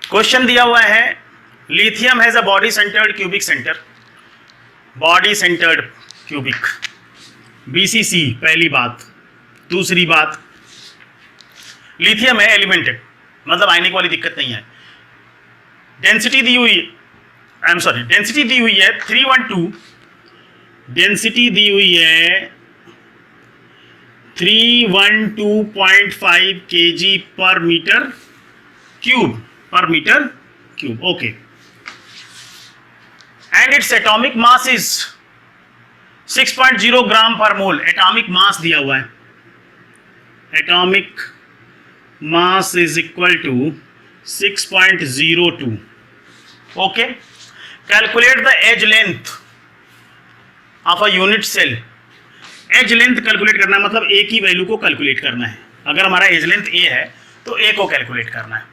क्वेश्चन दिया हुआ है lithium has a body centred cubic centre, body centred cubic, BCC पहली बात। दूसरी बात, लिथियम है एलिमेंट है, मतलब आयनिक वाली दिक्कत नहीं है। डेंसिटी दी हुई, आई एम सॉरी, डेंसिटी दी हुई है 312, डेंसिटी दी हुई है 312.5 kg per metre cube, okay. And its atomic mass is 6.0 gram per mole, atomic mass दिया हुआ है, atomic mass is equal to 6.02। Okay, calculate the edge length of a unit cell. Edge length calculate करना है, मतलब ए की value को calculate करना है। अगर हमारा एज लेंथ ए है तो ए को कैलकुलेट करना है।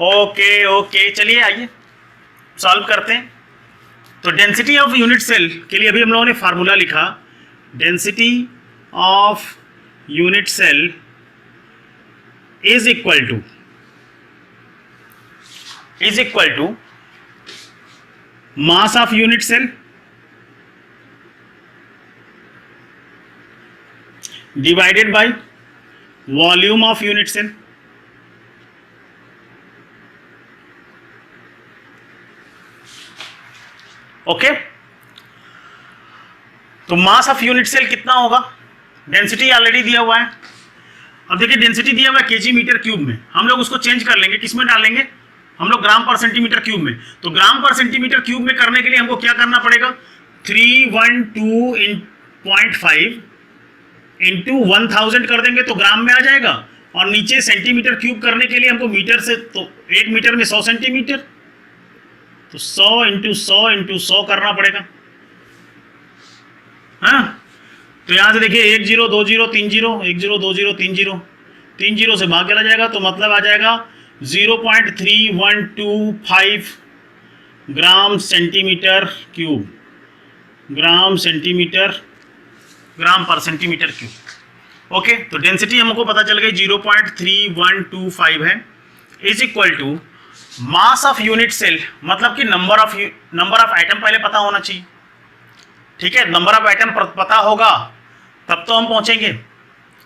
ओके, चलिए आइए सॉल्व करते हैं। तो डेंसिटी ऑफ यूनिट सेल के लिए अभी हम लोगों ने फार्मूला लिखा, density of unit cell is equal to mass of unit cell divided by volume of unit cell. Okay, तो मास ऑफ यूनिट सेल कितना होगा, डेंसिटी ऑलरेडी दिया हुआ है। अब देखिए डेंसिटी दिया हुआ है केजी मीटर क्यूब में, हम लोग उसको चेंज कर लेंगे, किसमें डालेंगे हम लोग, ग्राम पर सेंटीमीटर क्यूब में। तो ग्राम पर सेंटीमीटर क्यूब में करने के लिए हमको क्या करना पड़ेगा, 312.5 इंटू 1000 कर देंगे तो ग्राम में आ जाएगा, और नीचे सेंटीमीटर क्यूब करने के लिए हमको मीटर से, तो 1 मीटर में 100 सेंटीमीटर, तो 100 इंटू 100 करना पड़ेगा। हाँ, तो यहां से देखिए 1 0 2 0 3 0, 1 0 2 0 3 0, 3 0 से भाग चला जाएगा, तो मतलब आ जाएगा 0.3125 gram centimetre cube, gram per centimetre cube. Okay, तो डेंसिटी हमको पता चल गई 0.3125 है, is equal to mass of unit cell, मतलब कि नंबर ऑफ एटम पहले पता होना चाहिए। ठीक है, नंबर ऑफ एटम पता होगा तब तो हम पहुंचेंगे।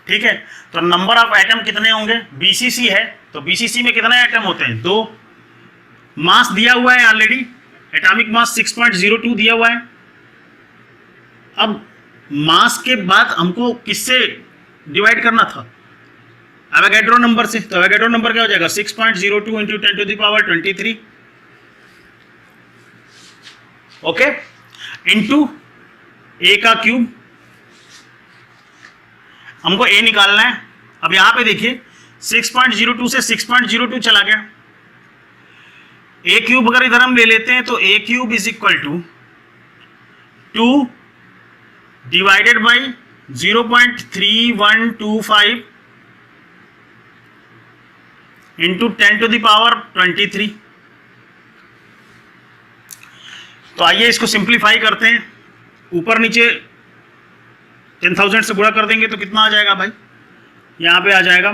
ठीक है, तो नंबर ऑफ एटम कितने होंगे, बीसीसी है तो बीसीसी में कितने एटम होते हैं, 2। मास दिया हुआ है ऑलरेडी, एटॉमिक मास 6.02 दिया हुआ है। अब मास के बाद हमको किससे डिवाइड करना था, एवोगैड्रो नंबर से। तो एवोगैड्रो नंबर क्या हो जाएगा, 6.02 इंटू 10⁻23, ओके, इंटू ए का क्यूब। हमको ए निकालना है। अब यहां पे देखिए 6.02 से 6.02 चला गया, ए क्यूब अगर इधर हम ले लेते हैं तो A cube is equal to 2 divided by 0.3125 into 10⁻23। तो आइए इसको सिंप्लीफाई करते हैं, ऊपर नीचे 10,000 से गुणा कर देंगे तो कितना आ जाएगा भाई, यहां पे आ जाएगा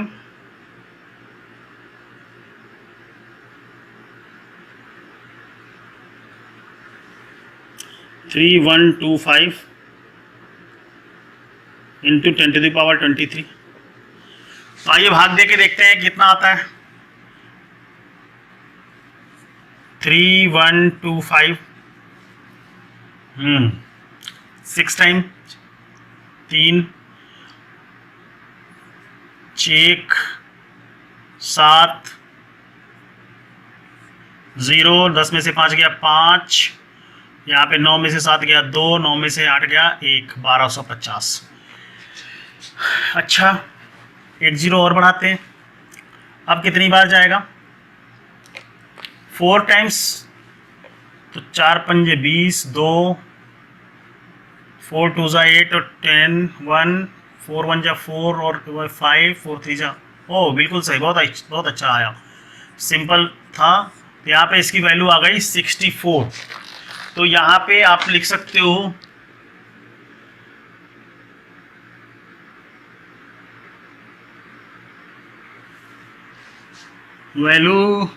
3125 इंटू 10⁻23। तो आइए भाग दे के देखते हैं कितना आता है, 3125 6 टाइम 3 6 7 0, 10 में से 5 गया 5, यहाँ पे 9 में से 7 गया 2, 9 में से 8 गया 1, 1250। अच्छा, एक जीरो और बढ़ाते हैं। अब कितनी बार जाएगा? 4 टाइम्स, तो 4 पंजे 20, 2 4 2 जा 8 और 10 1 4 1 जा 4 और 5 4 3 जा, ओह बिल्कुल सही, बहुत अच्छा आया, सिंपल था। तो यहाँ पे इसकी वैल्यू आ गई 64। तो यहाँ पे आप लिख सकते हो वैल्यू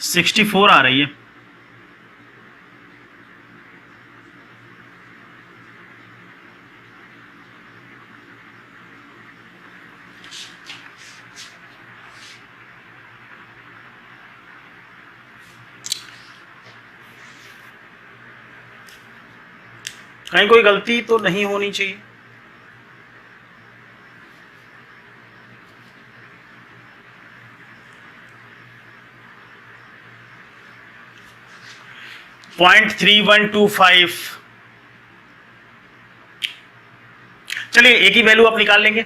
64 आ रही है। कहीं कोई गलती तो नहीं होनी चाहिए। .3125। चलिए एक ही वैल्यू आप निकाल लेंगे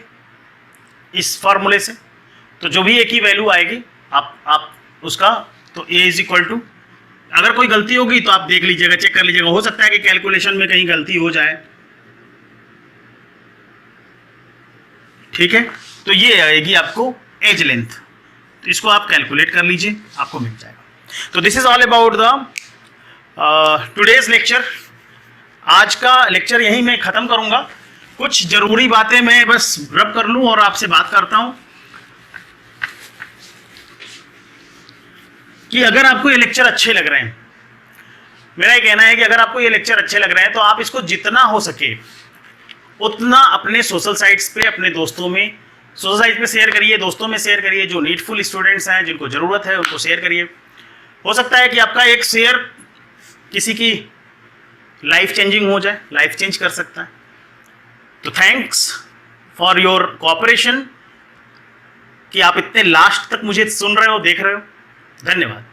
इस फॉर्मूले से। तो जो भी एक ही वैल्यू आएगी आप उसका, तो a इज इक्वल टू, अगर कोई गलती होगी तो आप देख लीजिएगा, चेक कर लीजिएगा, हो सकता है कि कैलकुलेशन में कहीं गलती हो जाए। ठीक है, तो ये आएगी आपको एज लेंथ, तो इसको आप कैलकुलेट कर लीजिए, आपको मिल जाएगा। तो this is all about the today's lecture. आज का लेक्चर यहीं मैं खत्म करूंगा। कुछ जरूरी बातें मैं बस रब कर लूं और आपसे बात करता हूं कि अगर आपको ये लेक्चर अच्छे लग रहे हैं, मेरा ये कहना है कि अगर आपको ये लेक्चर अच्छे लग रहे हैं तो आप इसको जितना हो सके उतना अपने सोशल साइट्स पे, अपने दोस्तों में, सोशल साइट पे शेयर करिए, दोस्तों में शेयर करिए, जो नीडफुल स्टूडेंट्स हैं जिनको ज़रूरत है उनको शेयर करिए। हो सकता है कि आपका एक शेयर किसी की लाइफ चेंजिंग हो जाए, लाइफ चेंज कर सकता है। तो थैंक्स फॉर योर कोऑपरेशन कि आप इतने लास्ट तक मुझे सुन रहे हो, देख रहे हो। धन्यवाद।